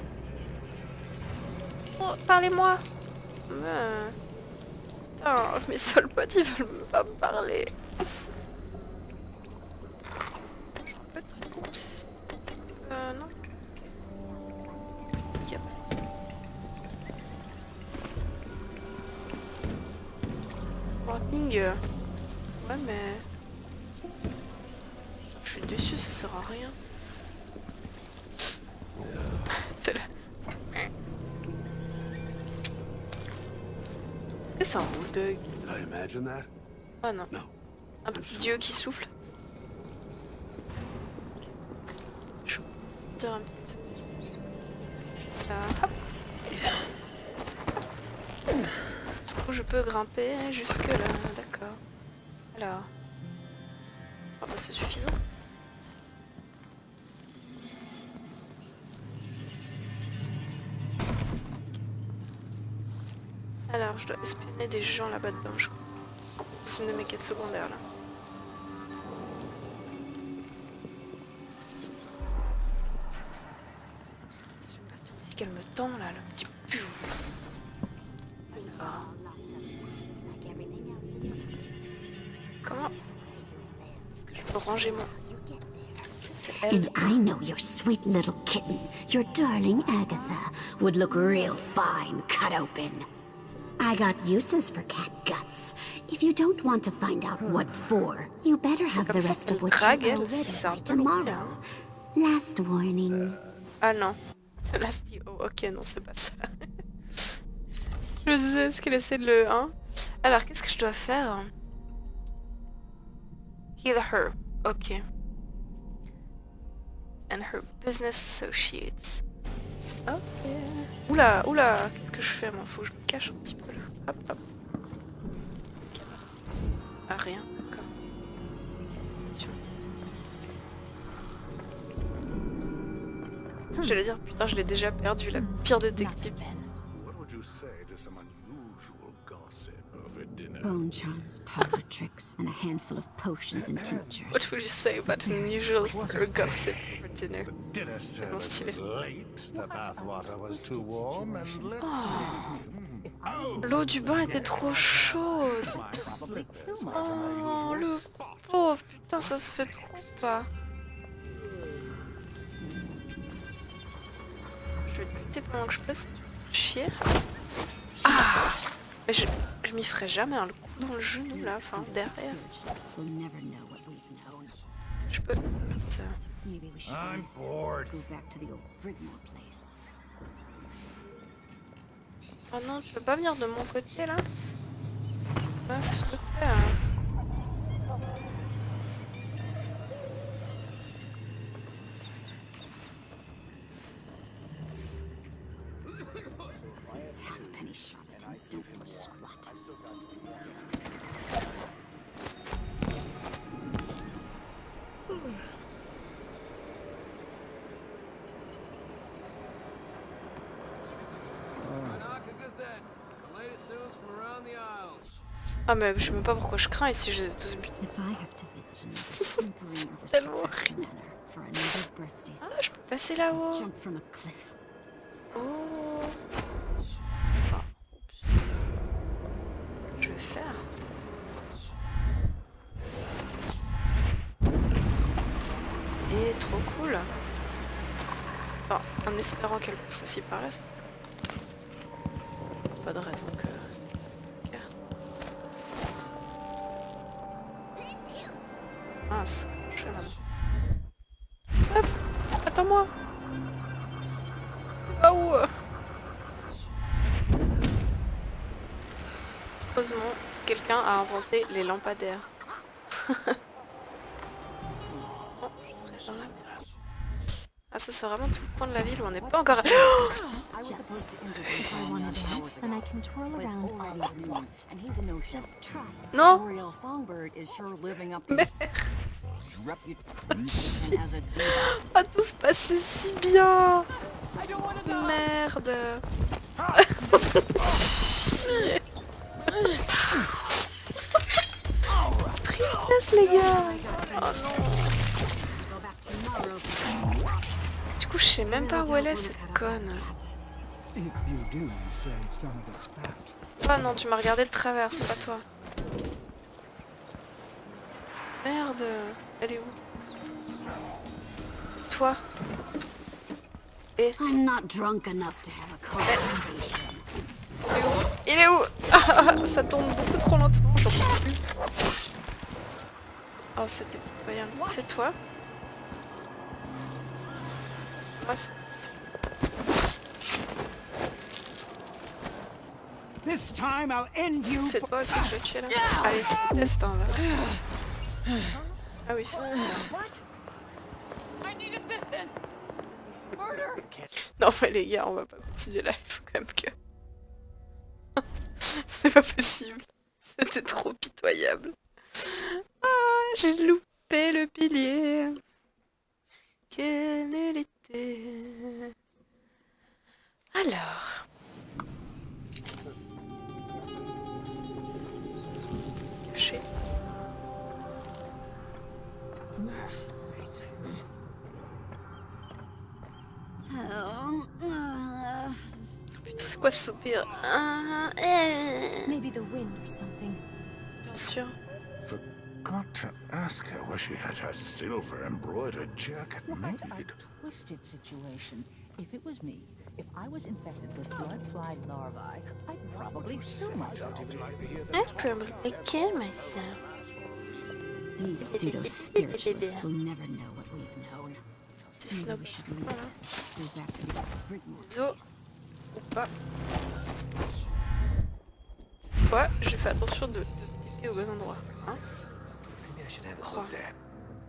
Oh, parlez-moi! Putain, mes seuls potes ils veulent même pas me parler. Je suis un peu triste. Non. Qu'est-ce qu'il y a pas ici? Warning. Ouais mais... Je suis déçue, ça sert à rien. C'est là. Est-ce que c'est un bulldog? Ah non. Un petit dieu qui souffle. Je vais dire un petit truc. Là, hop. Jusqu'où je peux grimper jusque là, d'accord. Alors. Oh bah c'est suffisant. Alors je dois espionner des gens là-bas dedans, je crois. C'est une de mes quêtes secondaires là. J'aime pas cette musique, elle me tend là, le petit piouf. Alors. Comment est-ce que je peux ranger mon... C'est elle. And I know your sweet little kitten, your darling Agatha, would look real fine cut open. I got uses for cat guts. If you don't want to find out what for, you better have the rest of what you drague, elle, already c'est un by peu long, là. tomorrow. Last warning. Ah non. Last oh, ok, non, c'est pas ça. Je sais ce qu'elle essaie de le... Hein. Alors, qu'est-ce que je dois faire? Heal her. Ok. And her business associates. Ok. Oula, oula, qu'est-ce que je fais moi? Faut que je me cache un petit peu là. Hop, hop. Qu'est-ce qu'il y a par ici? Ah, rien, d'accord. Tiens. J'allais dire, putain, je l'ai déjà perdu, la pire détective. What would you say to some unusual gossip over dinner? Bone charms, parlor tricks, and a handful of potions and tinctures. What would you say about unusual for gossip for dinner? The dinner service stylé. was late, the bathwater was too warm, and let's see. L'eau du bain était trop chaude. Oh, le pauvre, putain, ça se fait trop pas. Je vais lutter pendant que je peux, chier. Ah, mais je m'y ferai jamais un le coup dans le genou là, enfin derrière. Je peux. Ça. Maybe we should I'm bored. go back to the old Brigmore place. Oh non, tu peux pas venir de mon côté là? Meuf, s'il te plaît. Hein. These halfpenny charlatans don't know squat. Ah mais je sais même pas pourquoi je crains ici, je les ai tous butés. If I have to visit another simpering Tellement aristocratic manor for another birthday Ah, je peux passer là-haut. jump from a cliff. Oh. Ah, oups. Qu'est-ce que je vais faire? Et trop cool. Enfin, en espérant qu'elle passe aussi par là. Pas de raison que... Mince, comment je fais maintenant? Hop, attends-moi. Waouh. Heureusement, quelqu'un a inventé les lampadaires. Oh, je serais dans la merde. Ah, ça c'est vraiment tout le coin de la ville où on n'est pas encore... If I want to dance, then I can twirl around all I want. And he's a no Just try. Non. Royal Songbird is sure living up to Merde. his reputation as a diva. Ah, tout se passait si bien. Merde. Chier. Tristesse les gars. Oh non. Du coup je sais même pas où elle est cette conne. If you do, you save some of its fat. Ah non, tu m'as regardé de travers, c'est pas toi. Merde, elle est où? C'est toi. Et I'm not drunk enough to have a conversation. il est où? Ah, ça tourne beaucoup trop lentement, j'en peux plus. Oh, c'était pitoyable. C'est toi? Moi, c'est... This time I'll end you. C'est toi aussi que je vais tuer là. Allez, test hein, là. Ah oui, c'est ça. Non mais les gars, on va pas continuer là, il faut quand même que... C'est pas possible. C'était trop pitoyable. Ah, j'ai loupé le pilier. Quel nul était... Alors... Caché. Putain, c'est quoi ce soupir? Maybe the wind or something. Bien sûr. Forgot to ask her where she had her silver embroidered jacket What made. a twisted situation. If it was me, if I was infested with blood fly larvae, I'd probably kill myself. I'd probably kill myself. These pseudo-spiritualists will never know what we've known. C'est Maybe snob. we should leave. Voilà. There's actually a Britain Zo. Ou pas. C'est quoi? J'ai fait attention de taper au bon endroit. Hein? Croix.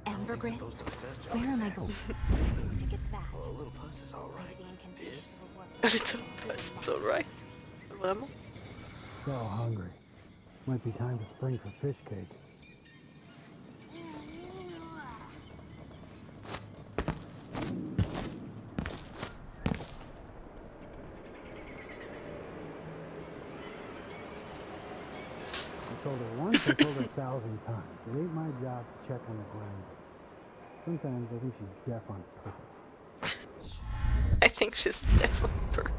Ambergris, where am I going? To get that. A little puss is alright. Vraiment? So hungry. Might be time to spring for fish cake. I told her once, I told her 1,000 times. It ain't my job to check on the ground. Sometimes I think she's deaf on purpose. I think she's deaf on purpose.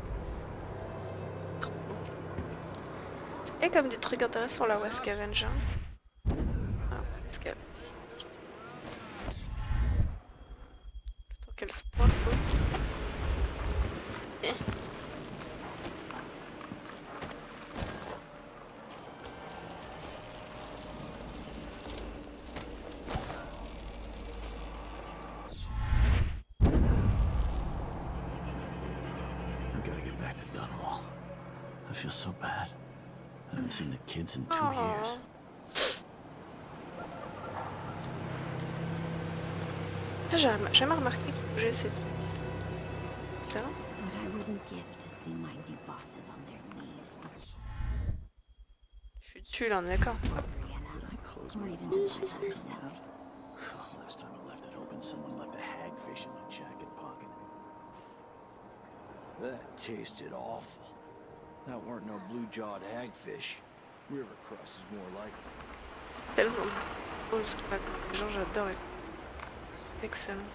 Et comme des trucs intéressants là où est-ce qu'Avenge. Ah, est-ce qu'elle... Plutôt qu'elle se pointe. Eh. I feel so bad. I haven't seen the kids in 2 years. J'ai jamais remarqué qu'il bougeait ces trucs. Ça va? What I wouldn't give to see my new bosses on their knees. Je suis dessus là, on est d'accord. Or even to live herself. Last time I left it open, someone left a hagfish in my jacket pocket. That tasted awful. That weren't no blue-jawed hagfish. River crust is more like it. C'est tellement drôle ce qu'il raconte. Les gens, j'adore écouter. Excellent.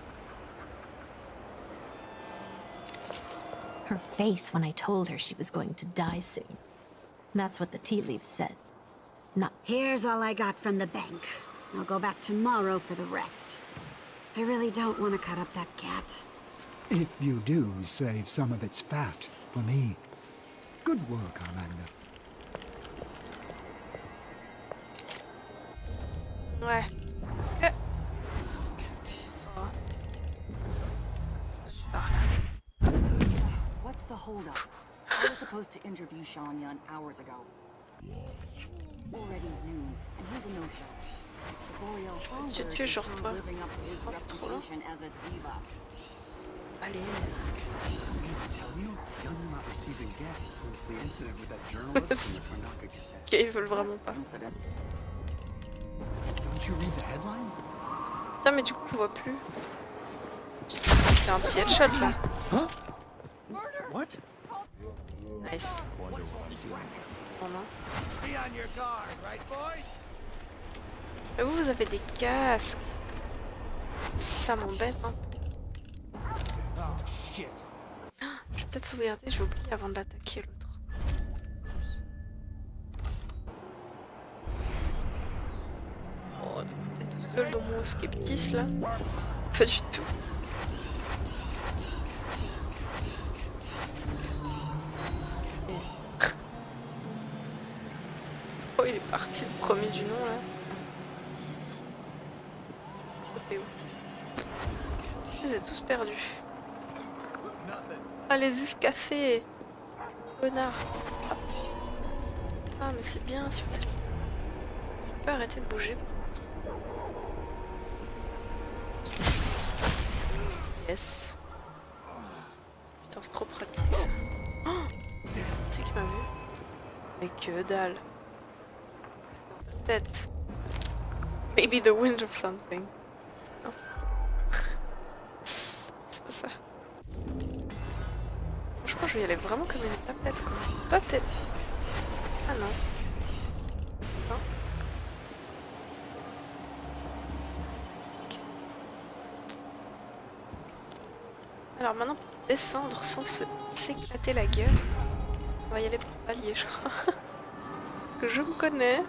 Her face when I told her she was going to die soon. That's what the tea leaves said. Not. Here's all I got from the bank. I'll go back tomorrow for the rest. I really don't want to cut up that cat. If you do, save some of its fat for me. Good work, Amanda. Ouais. Eh. Oh. Par là. What's the holdup? I was supposed to interview Shan Yun hours ago. Already noon, and he's a no-show. Boreal Songbird is still living up to his reputation as a diva. Allez. Ok, ils veulent vraiment pas. Putain, mais du coup, on voit plus. C'est un petit headshot là. Huh? What? Nice. Oh non. Mais vous avez des casques. Ça m'embête, hein. Je vais peut-être sauvegarder, j'ai oublié avant de l'attaquer l'autre. Oh, t'es tout seul dans mon skeptis là? Pas du tout. Oh, il est parti le premier du nom là. Oh, t'es où? Ils sont tous perdus. Ah, les escassés! Connard! Ah, mais c'est bien si vous êtes... Je peux arrêter de bouger. Yes. Putain, c'est trop pratique ça. Oh, c'est qui m'a vu? Mais que dalle. C'est dans ta tête. Maybe the wind or something. Non. C'est pas ça. Franchement, je vais y aller vraiment comme une tapette quoi. Toi peut-être. Ah non. Non. Alors maintenant pour descendre sans s'éclater la gueule, on va y aller pour palier je crois. Parce que je me connais.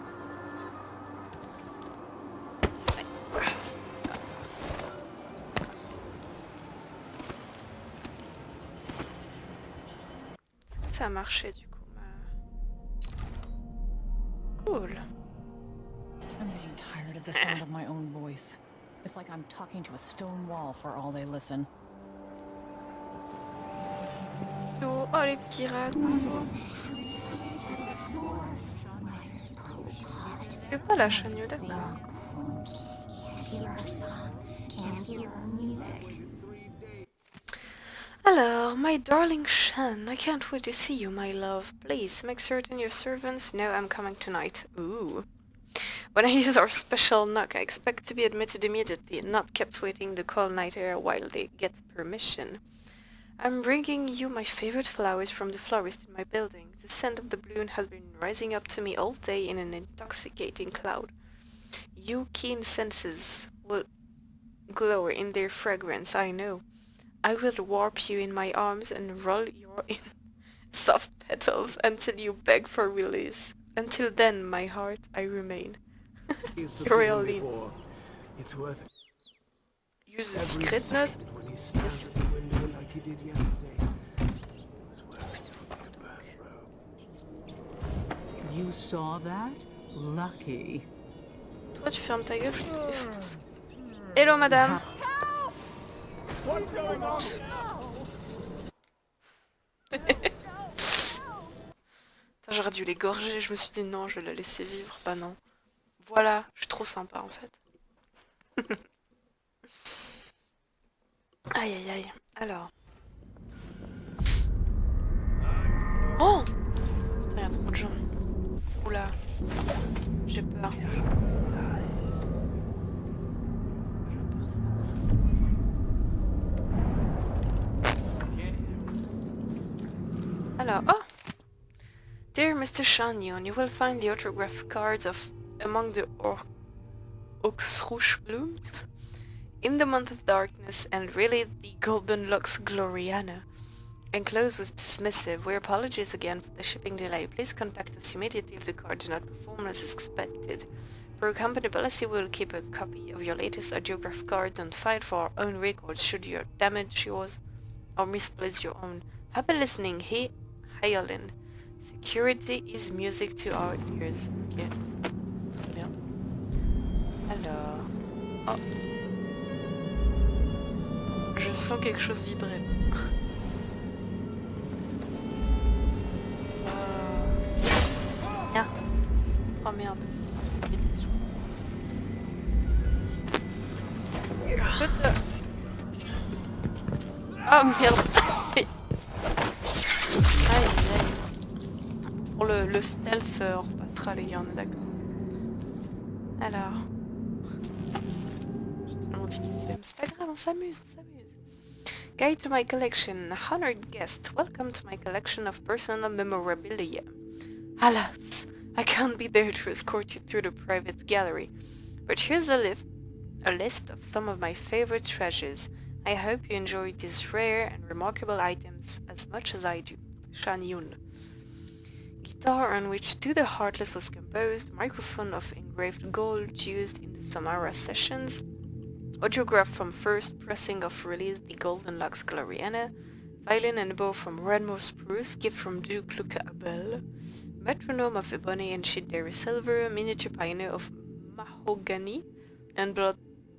Est-ce que ça a marché du coup Cool. I'm getting tired of the sound of my own voice. It's like I'm talking to a stone wall for all they listen. Oh les petits rats. C'est pas la Shan Yun, d'accord. Alors, my darling Shan, I can't wait to see you, my love. Please, make certain your servants know I'm coming tonight. Ooh. When I use our special knock, I expect to be admitted immediately and not kept waiting the cold night air while they get permission. I'm bringing you my favorite flowers from the florist in my building. The scent of the bloom has been rising up to me all day in an intoxicating cloud. Your keen senses will glow in their fragrance, I know. I will warp you in my arms and roll you in soft petals until you beg for release. Until then, my heart, I remain. Really. It's worth it. Use the secret note. Yes. Like he did yesterday. It was worth it. You saw that? Lucky. Toi, tu fermes ta gueule, je te défonce. Hello, madame. What's going on? J'aurais dû l'égorger, je me suis dit non, je vais la laisser vivre. Bah non. Voilà, je suis trop sympa en fait. Aïe aïe aïe. Alors. Oh putain, y'a trop de gens. Oula. J'ai peur. Alors, oh! Dear Mr. Shan Yun, you will find the autograph cards of among the oxrouche blooms in the month of darkness and really the golden locks Gloriana. Enclosed was dismissive. We apologize again for the shipping delay. Please contact us immediately if the card do not perform as expected. For company policy, we will keep a copy of your latest audiograph cards on file for our own records should you damage yours or misplace your own. Happy listening, Hyolin. Security is music to our ears. Ok. Très bien. Alors... Oh. Je sens quelque chose vibrer. Tiens. Oh merde. Bêtise, je crois. Oh merde. Aïe aïe. Pour le stealth, on repassera les gars, on est d'accord. Alors. J'ai tellement dit qu'il t'aime. C'est pas grave, on s'amuse, on s'amuse. Guide to my collection. Honored guest, welcome to my collection of personal memorabilia. Alas, I can't be there to escort you through the private gallery. But here's a list of some of my favorite treasures. I hope you enjoy these rare and remarkable items as much as I do. Shan Yun. Guitar on which To the Heartless was composed, microphone of engraved gold used in the Samara sessions, audiograph from first pressing of release The Golden Locks Gloriana, violin and bow from Redmore Spruce, gift from Duke Luca Abel, metronome of ebony and Shideri silver, miniature piano of mahogany, and blood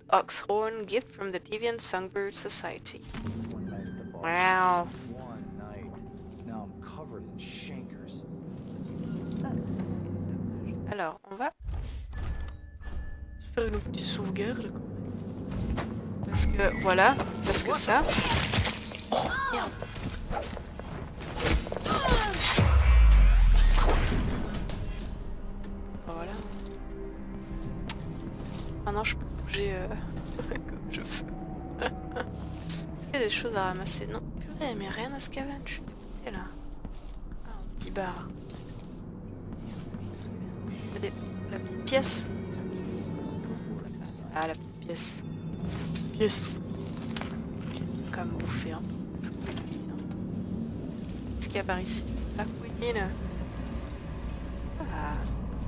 ox horn, gift from the Deviant Songbird Society. Wow. One night. Now I'm covered in shankers. Alors, on va faire une petite sauvegarde quand même. Parce que, voilà, parce que ça... Oh, merde. bouger comme je veux. Il y a des choses à ramasser. Non, purée, mais rien à scavenge. Je suis dégoûtée là. Ah, un petit bar. La petite pièce. Ah, la petite pièce. Pièce. Ok, quand même bouffer un peu. Qu'est-ce qu'il y a par ici? La cuisine. Ah,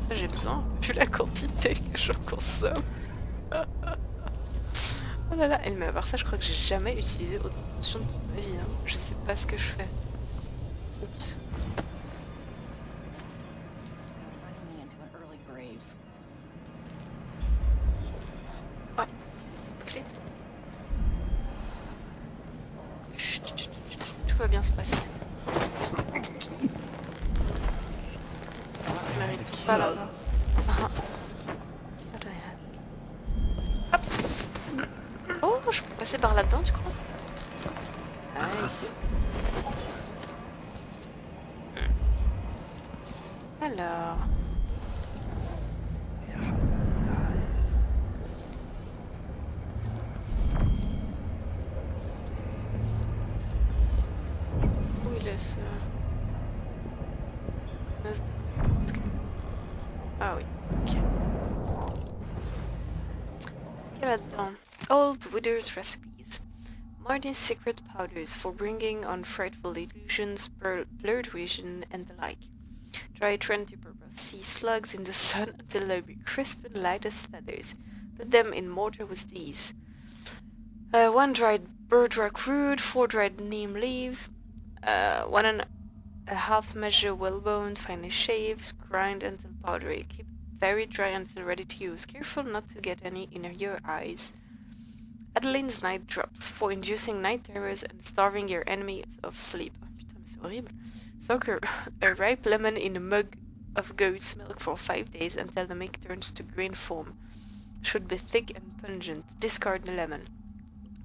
ça j'ai besoin, vu la quantité que j'en consomme. Oh là là, mais à part ça, je crois que j'ai jamais utilisé autant de potions de toute ma vie. Hein. Je sais pas ce que je fais. Oups. Ah, clé. Chut, chut, chut, chut, tout va bien se passer. Je mérite pas là-bas. Hop. Oh, je peux passer par là-dedans, tu crois? Nice. Alors. Où il est ce... Ah oui, ok. Qu'est-ce qu'il y a là-dedans? Old Widow's Recipes. Marty's secret powders for bringing on frightful illusions, blurred vision, and the like. Dry 20 purpose sea slugs in the sun until they be crisp and light as feathers. Put them in mortar with these. 1 dried birdrock root, 4 dried neem leaves, 1½ measure whalebone, finely shaved, grind until powdery. Keep very dry until ready to use. Careful not to get any in your eyes. Adeline's night drops for inducing night terrors and starving your enemies of sleep. Oh, putain, mais c'est horrible. Soak a ripe lemon in a mug of goat's milk for 5 days until the milk turns to green foam. Should be thick and pungent. Discard the lemon.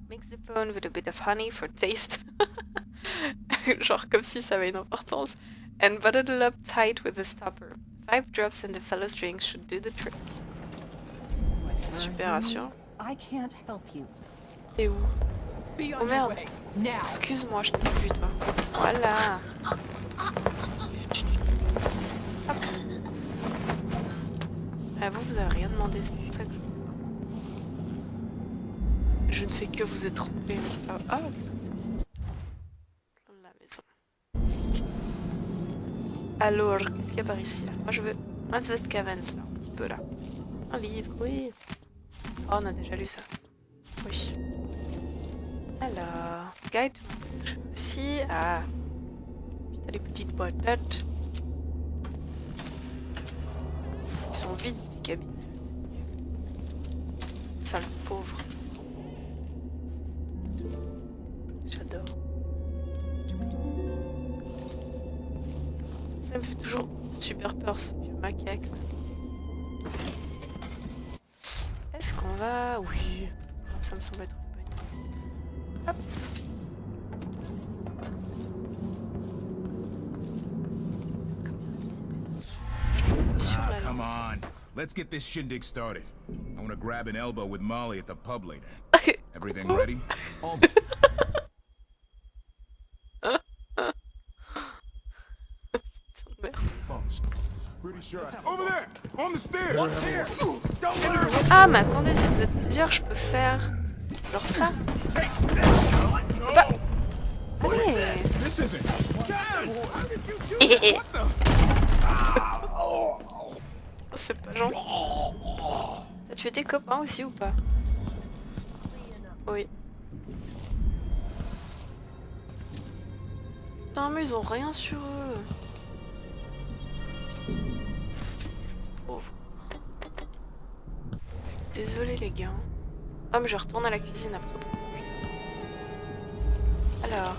Mix the phone with a bit of honey for taste. Genre comme si ça avait une importance. And bottle up tight with a stopper. 5 drops in the fellow's drink should do the trick. Ouais, c'est super rassurant. T'es où? Oh merde. Excuse-moi, je t'ai pas vu toi. Voilà. Hop. Ah, vous avez rien demandé, c'est pour ça que je ne fais que vous être trompé. Ah, putain, c'est la maison. Alors, qu'est-ce qu'il y a par ici là? Moi je veux un scavenge là, un petit peu là. Un livre, oui. Oh, on a déjà lu ça. Oui. Alors, guide aussi. Ah. Putain, les petites patates. Ils sont vides les cabines. Sale pauvre. J'adore. Ça me fait toujours super peur ce vieux macaque. Est-ce qu'on va... Oui. Ça me semble être une bonne idée. Hop. Come on. Let's get this shindig started. I want to grab an elbow with Molly at the pub later. Everything ready? Ah, mais attendez, si vous êtes plusieurs, je peux faire genre ça. Bah. Allez. C'est pas gentil. T'as tué tes copains aussi ou pas? Oui. Non mais ils ont rien sur eux. Pauvre. Désolé les gars. Ah mais je retourne à la cuisine après. Alors.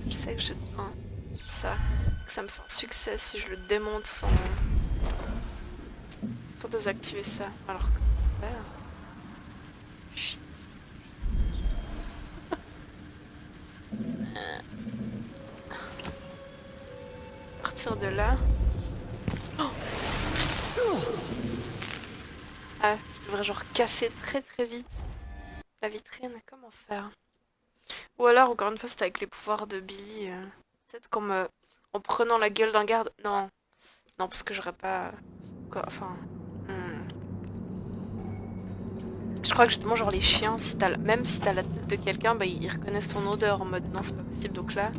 Je sais que j'ai ça. Que ça me fait un succès si je le démonte sans désactiver ça. Alors que... Shit. À partir de là... Oh. devrais genre casser très très vite la vitrine. Comment faire? Ou alors, encore une fois, c'était avec les pouvoirs de Billie. Peut-être en prenant la gueule d'un garde. Non. Non, parce que j'aurais pas... Enfin... Je crois que justement, genre les chiens, même si t'as la tête de quelqu'un, bah ils reconnaissent ton odeur en mode non, c'est pas possible. Donc là,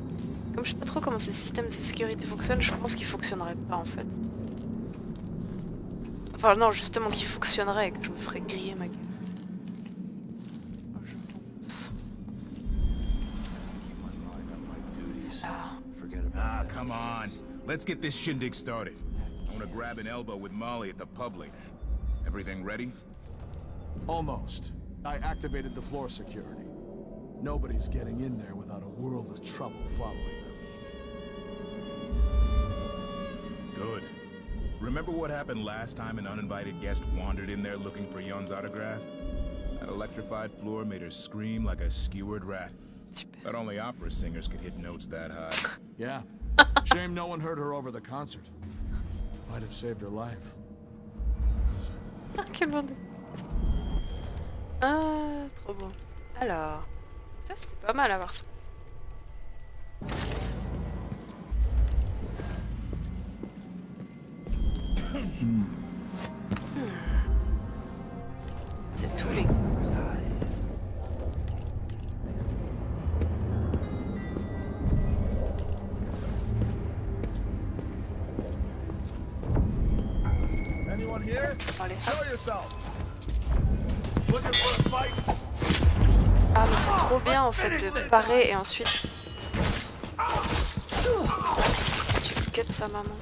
comme je sais pas trop comment ces systèmes de sécurité fonctionnent, je pense qu'ils fonctionneraient pas en fait. Enfin non, justement qu'ils fonctionneraient et que je me ferais griller ma gueule. Je pense. Ah, come on. Let's get this shindig started. I want to grab an elbow with Molly at the public. Everything ready? Almost. I activated the floor security. Nobody's getting in there without a world of trouble following them. Good. Remember what happened last time an uninvited guest wandered in there looking for Yun's autograph? That electrified floor made her scream like a skewered rat. But only opera singers could hit notes that high. Yeah. Shame no one heard her over the concert. Might have saved her life. Quel bordel. Ah, trop bon. Alors, ça c'était pas mal à voir ça. C'est tous les... Anyone here? Allez, Show yourself. Looking for a fight? Ah mais c'est trop bien en fait de parer et ensuite tu cut sa maman.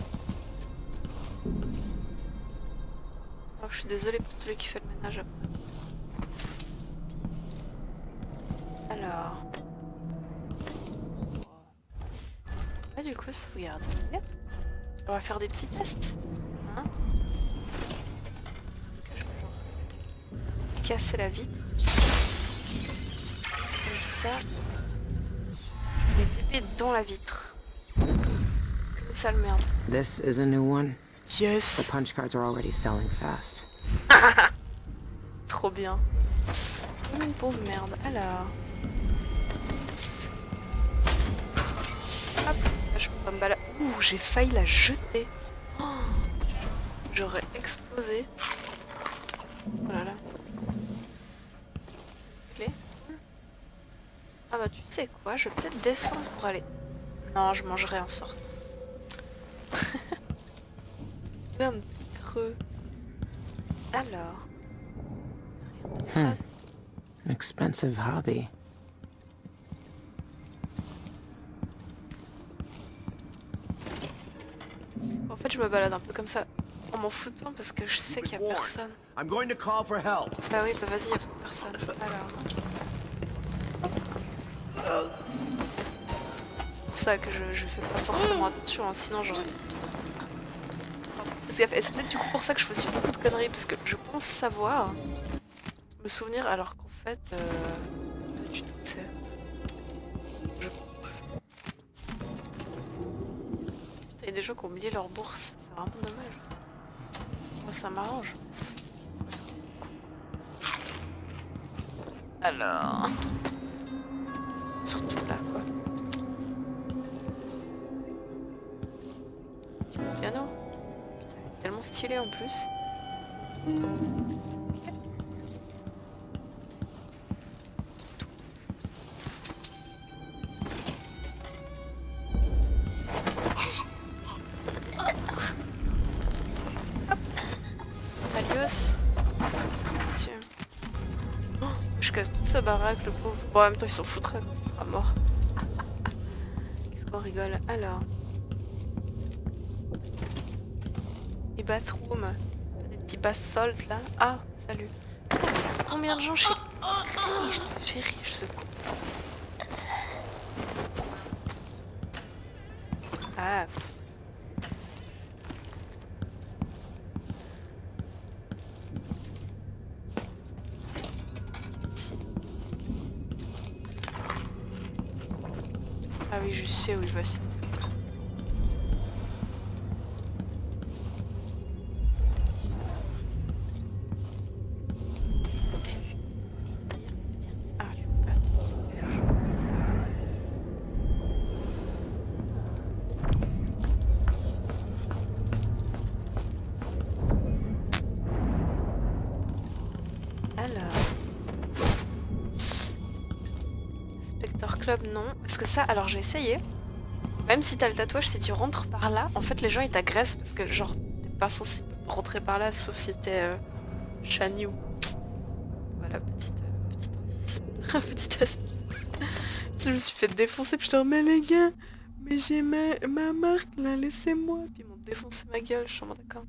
Oh, je suis désolée pour celui qui fait le ménage après. Alors... Ah du coup sauvegarde. On va faire des petits tests. Hein? Est-ce que je vais genre casser la vitre? Comme ça. Je vais TP dans la vitre. Comme ça le merde. This is a new one. Yes. The punch cards are already selling fast. Trop bien. Comme une pauvre merde. Alors. Hop, ça je peux pas me balader. Ouh, j'ai failli la jeter. Oh, j'aurais explosé. Oh là là. Clé. Ah bah tu sais quoi, je vais peut-être descendre pour aller... Non, je mangerai en sortant. Un petit creux. Alors. Rien d'autre. Expensive hobby. En fait, je me balade un peu comme ça en m'en foutant parce que je sais qu'il y a personne. I'm going to call for help. Bah oui, bah vas-y, il y a personne. Alors. C'est pour ça que je fais pas forcément attention, hein, sinon j'aurais... C'est peut-être du coup pour ça que je fais aussi beaucoup de conneries, parce que je pense savoir, me souvenir, alors qu'en fait, pas du tout, c'est... Je pense. Putain, il y a des gens qui ont oublié leur bourse, c'est vraiment dommage. Moi, ça m'arrange. Alors... Surtout là, quoi. Petit piano. Tellement stylé en plus. Okay. Alios. Tiens. Oh, je casse toute sa baraque, le pauvre. Bon, en même temps, il s'en foutra quand il sera mort. Qu'est-ce qu'on rigole. Alors. Bathroom, des petits bath salt là. Ah, salut. Combien de gens chez riche ce con. Ah. Ici. Ah oui, je sais où il va se... Inspector Club, non. Parce que ça, alors j'ai essayé. Même si t'as le tatouage, si tu rentres par là, en fait les gens ils t'agressent parce que genre t'es pas censé rentrer par là sauf si t'es Shan Yun. Voilà, petit indice. Petite astuce. Je me suis fait défoncer, puis je te remets les gars. Mais j'ai ma marque là, laissez-moi. Puis ils m'ont défoncé ma gueule, je suis en mode d'accord.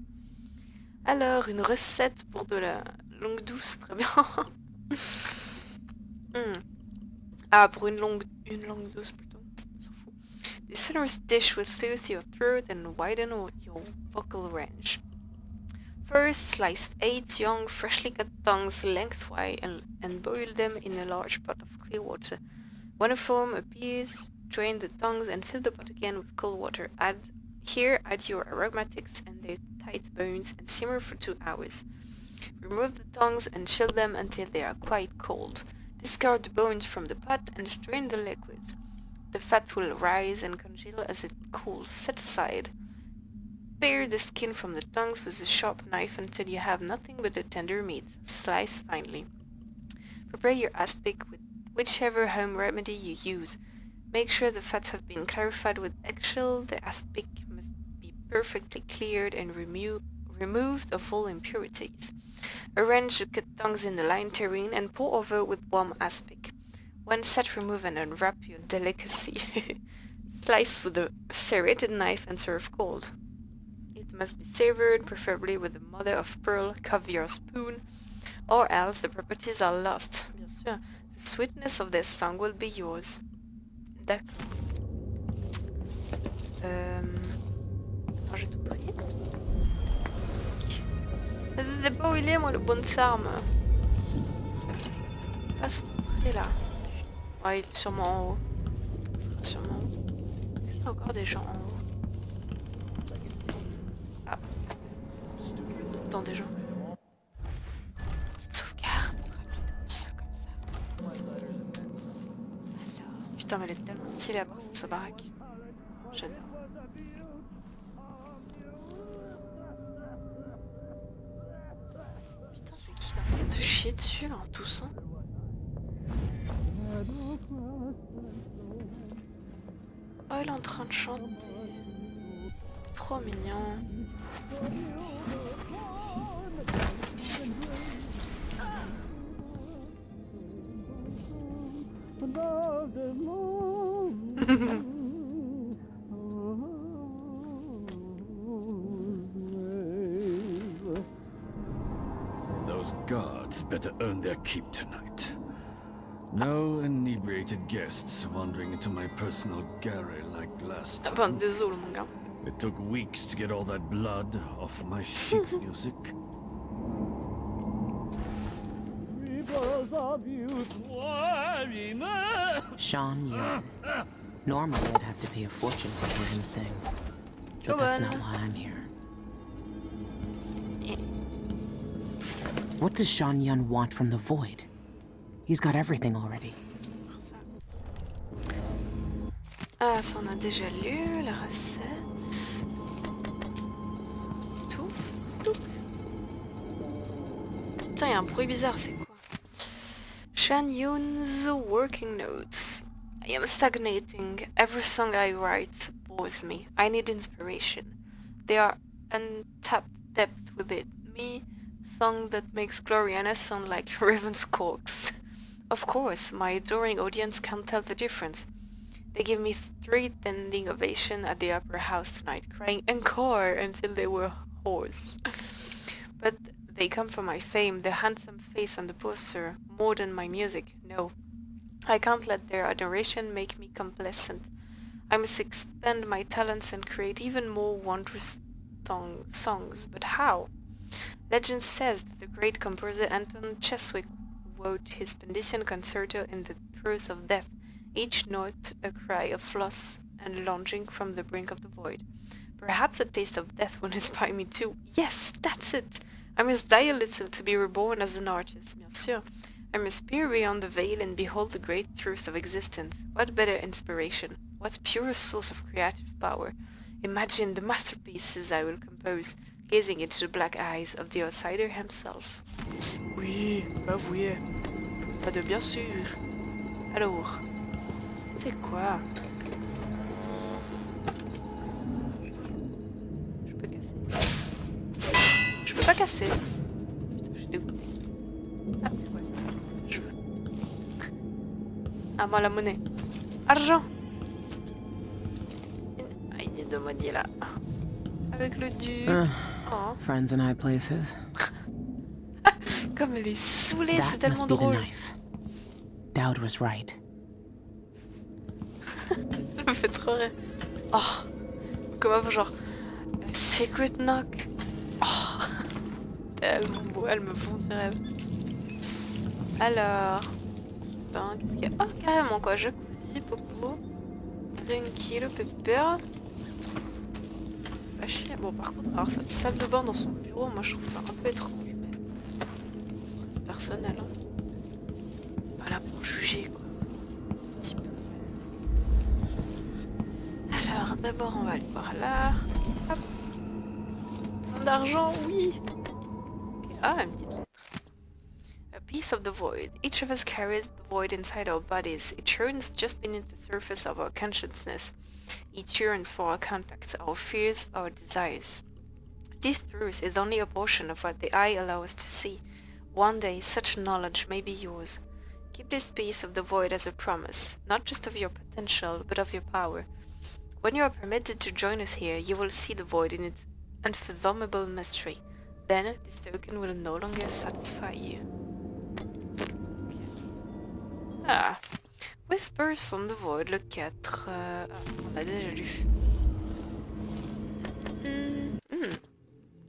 Alors, une recette pour de la longue douce, très bien. Ah, pour une langue douce plutôt. On s'en fout. The sonorous dish will soothe your throat and widen your vocal range. First, slice 8 young, freshly cut tongues lengthwise and boil them in a large pot of clear water. When a foam appears, drain the tongues and fill the pot again with cold water. Add your aromatics and their tight bones and simmer for 2 hours. Remove the tongues and chill them until they are quite cold. Discard the bones from the pot and strain the liquid. The fat will rise and congeal as it cools. Set aside. Pare the skin from the tongues with a sharp knife until you have nothing but the tender meat. Slice finely. Prepare your aspic with whichever home remedy you use. Make sure the fats have been clarified with eggshell. The aspic must be perfectly cleared and removed of all impurities. Arrange the cut tongues in the lined tureen and pour over with warm aspic. When set, remove and unwrap your delicacy. Slice with a serrated knife and serve cold. It must be savored, preferably with a mother-of-pearl caviar spoon, or else the properties are lost. Bien sûr, the sweetness of this song will be yours. D'accord. J'ai tout pris. C'est pas où il est, moi, le bon arme. Il va se montrer là. Ouais, il est sûrement en haut. Il sera sûrement en haut. Est-ce qu'il y a encore des gens en haut? Ah. Dans des gens. Petite sauvegarde, rapidos, comme ça. Alors. Putain, mais elle est tellement stylée à part sa baraque. J'adore. Putain, c'est qui là? Il se chier dessus là en toussant. Oh, il est en train de chanter. Trop mignon. Those guards better earn their keep tonight. No inebriated guests wandering into my personal garret like last time. Ben, désolé mon gars. It took weeks to get all that blood off my sheet music. Shan Yun. Normally I'd have to pay a fortune to hear him sing. But that's not why I'm here. What does Shan Yun want from the void? He's got everything already. Ah, ça on a déjà lu, la recette. Tout. Putain, il y a un bruit bizarre, c'est quoi? Shan Yun's working notes. I am stagnating. Every song I write bores me. I need inspiration. There are untapped depth with it. Me, song that makes Gloriana sound like Ravenscorks. Of course, my adoring audience can't tell the difference. They give me 3 standing ovation at the Opera House tonight, crying encore until they were hoarse. But they come for my fame, the handsome face on the poster, more than my music. No, I can't let their adoration make me complacent. I must expand my talents and create even more wondrous songs. But how? Legend says that the great composer Anton Cheswick wrote his Pendician concerto in the throes of death, each note a cry of loss and longing from the brink of the void. Perhaps a taste of death will inspire me too. Yes, that's it! I must die a little to be reborn as an artist, bien sûr. I must peer beyond the veil and behold the great truth of existence. What better inspiration? What purer source of creative power? Imagine the masterpieces I will compose, gazing into the black eyes of the outsider himself. Oui, bah oui. Pas de bien sûr. Alors, C'est quoi? Je peux casser. Je peux pas casser. Putain, je suis dégoûtée. Ah, c'est quoi ça? Je veux. Ah, moi la monnaie. Argent! Ah, il est de moitié là. Avec le du... Oh. Friends in high places. Comme elle est saoulée, c'est That tellement must be the drôle. knife. Dowd was right. Ça me fait trop rire. Oh, comme genre secret knock. Oh, tellement beau, elles me font du rêve. Alors, petit pain, qu'est-ce qu'il y a? Oh, carrément quoi, jacuzzi, popo, tranquille, pépère. Pas chier. Bon, par contre, alors cette salle de bain dans son bureau, moi je trouve ça un peu étrange, mais c'est personnel. Hein. Pas là pour juger quoi. Alors, d'abord, on va aller voir là. Hop. D'argent, oui. Okay. Ah, une petite lettre. A piece of the void. Each of us carries the void inside our bodies. It churns just beneath the surface of our consciousness. It yearns for our contacts, our fears, our desires. This truth is only a portion of what the eye allows us to see. One day, such knowledge may be yours. Keep this piece of the void as a promise, not just of your potential, but of your power. When you are permitted to join us here, you will see the void in its unfathomable mystery. Then, this token will no longer satisfy you. Okay. Ah. Whispers from the Void, le 4. On a déjà lu.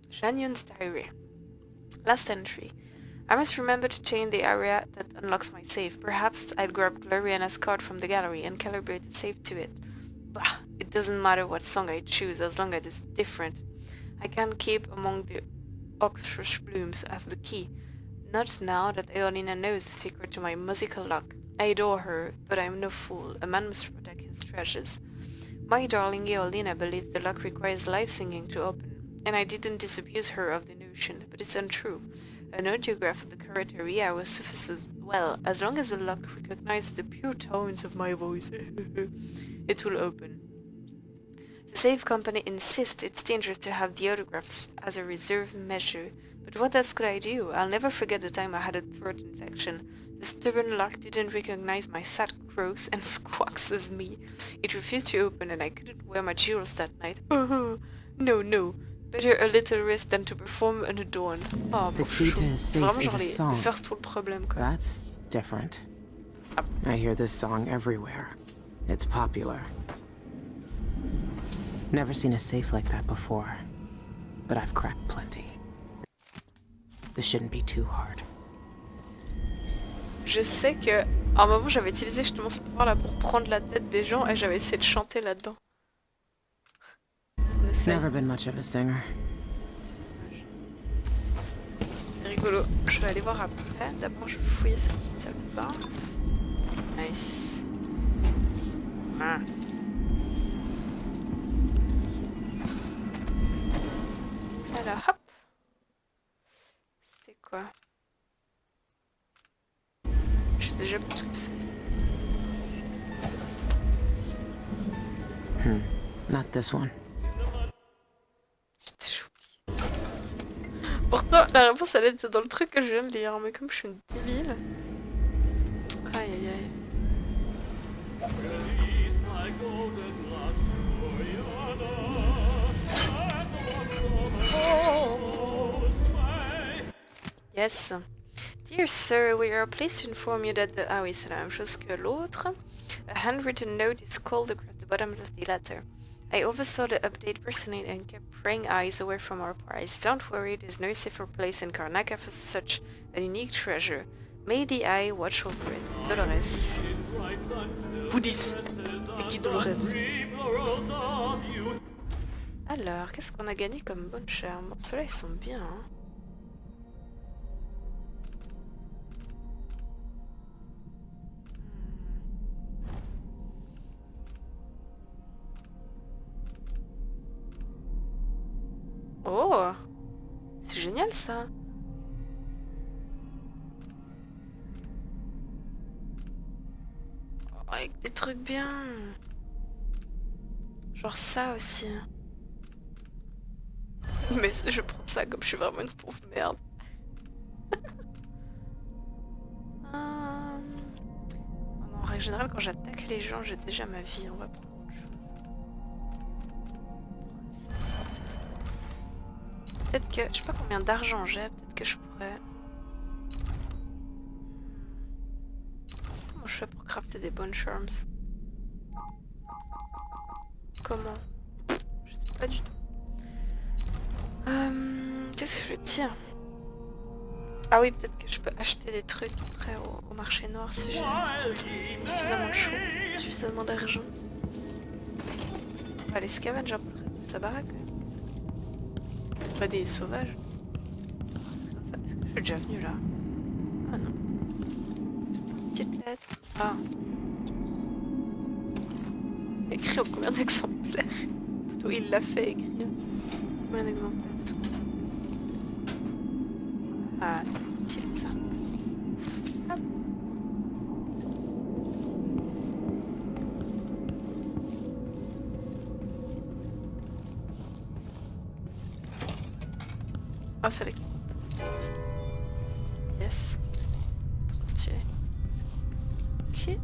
Shan Yun's diary. Last entry. I must remember to change the area that unlocks my safe. Perhaps I'll grab Gloriana's card from the gallery and calibrate the safe to it. Bah, it doesn't matter what song I choose as long as it's different. I can't keep among the oxrush blooms as the key. Not now that Eolina knows the secret to my musical lock. I adore her, but I'm no fool. A man must protect his treasures. My darling Eolina believes the lock requires live singing to open, and I didn't disabuse her of the notion, but it's untrue. An audiograph of the correct area will suffice as well, as long as the lock recognizes the pure tones of my voice. It will open. The safe company insists it's dangerous to have the autographs as a reserve measure, but what else could I do? I'll never forget the time I had a throat infection. The stubborn lock didn't recognize my sad croaks and squawks as me. It refused to open and I couldn't wear my jewels that night. No. Better a little risk than to perform unadorned. Oh, the key to his safe vraiment is a song. First tout le problème, quoi. That's different. I hear this song everywhere. It's popular. Never seen a safe like that before, but I've cracked plenty. This shouldn't be too hard. Je sais que à un moment j'avais utilisé justement ce pouvoir là pour prendre la tête des gens et j'avais essayé de chanter là-dedans. Never been much of a singer. C'est rigolo. Je vais aller voir après. D'abord je vais fouiller cette petite salle de bain. Nice. Ah. Alors hop. C'était quoi? Je sais déjà pas ce que c'est. Not this one. Pourtant, la réponse elle était dans le truc que je viens de lire, mais comme je suis une débile. Aïe aïe aïe. Yes. Dear sir, we are pleased to inform you that the... Ah oui, c'est la même chose que l'autre. A handwritten note is scrawled across the bottom of the letter. I oversaw the update personally and kept praying eyes away from our prize. Don't worry, there's no safer place in Karnaca for such a unique treasure. May the eye watch over it. Dolores. Boudis. Et qui Dolores? Alors, qu'est-ce qu'on a gagné comme bonne charme? Bon, ceux-là, ils sont bien, hein. Oh, c'est génial ça. Oh, avec des trucs bien. Genre ça aussi. Mais je prends ça comme je suis vraiment une pauvre merde. En règle générale, quand j'attaque les gens, j'ai déjà ma vie. On va prendre autre chose. Peut-être que... Je sais pas combien d'argent j'ai. Peut-être que je pourrais... Comment je fais pour crafter des bonnes charms? Comment? Je sais pas du tout. Qu'est-ce que je tire? Ah oui, peut-être que je peux acheter des trucs après au marché noir si j'ai suffisamment de choses, suffisamment d'argent. On va aller scavenge un peu le reste de sa baraque. Pas des sauvages. C'est comme ça. Est-ce que je suis déjà venue là? Ah non. Petite lettre. Ah. Écrit en combien d'exemplaires? Plutôt il l'a fait écrire. Combien d'exemplaires? Ah, utile ça. Hop. Ah, c'est là qui coupe. Yes. Trop stylé. Ok.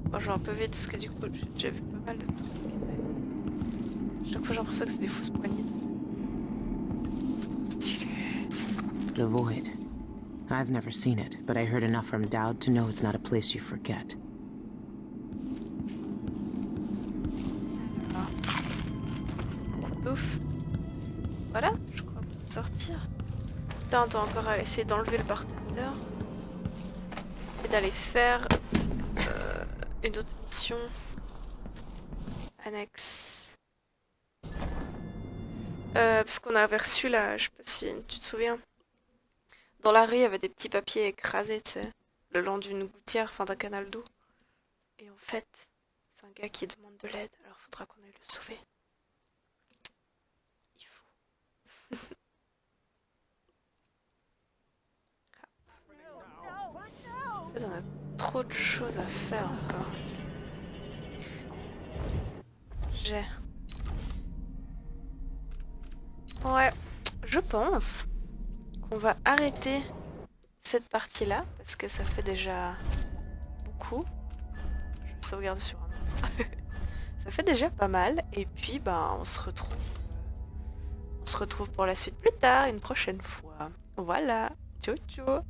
Bon, je vais un peu vite parce que du coup, j'ai déjà vu pas mal de trucs. Mais... Chaque fois, j'ai l'impression que c'est des fausses poignées. The Void. I've never seen it, but I heard enough from Dowd to know it's not a place you forget. Ouf. Voilà, je crois qu'on peut sortir. Putain, on doit encore essayer d'enlever le bartender. Et d'aller faire une autre mission. Annexe. Parce qu'on avait reçu là, je sais pas si tu te souviens. Dans la rue, il y avait des petits papiers écrasés, tu sais, le long d'une gouttière, enfin d'un canal d'eau. Et en fait, c'est un gars qui demande de l'aide, alors faudra qu'on aille le sauver. Il faut. En fait, on a trop de choses à faire encore. Ouais, je pense qu'on va arrêter cette partie-là, parce que ça fait déjà beaucoup. Je vais sauvegarder sur un autre. Ça fait déjà pas mal, et puis on se retrouve pour la suite plus tard, une prochaine fois. Voilà, ciao ciao.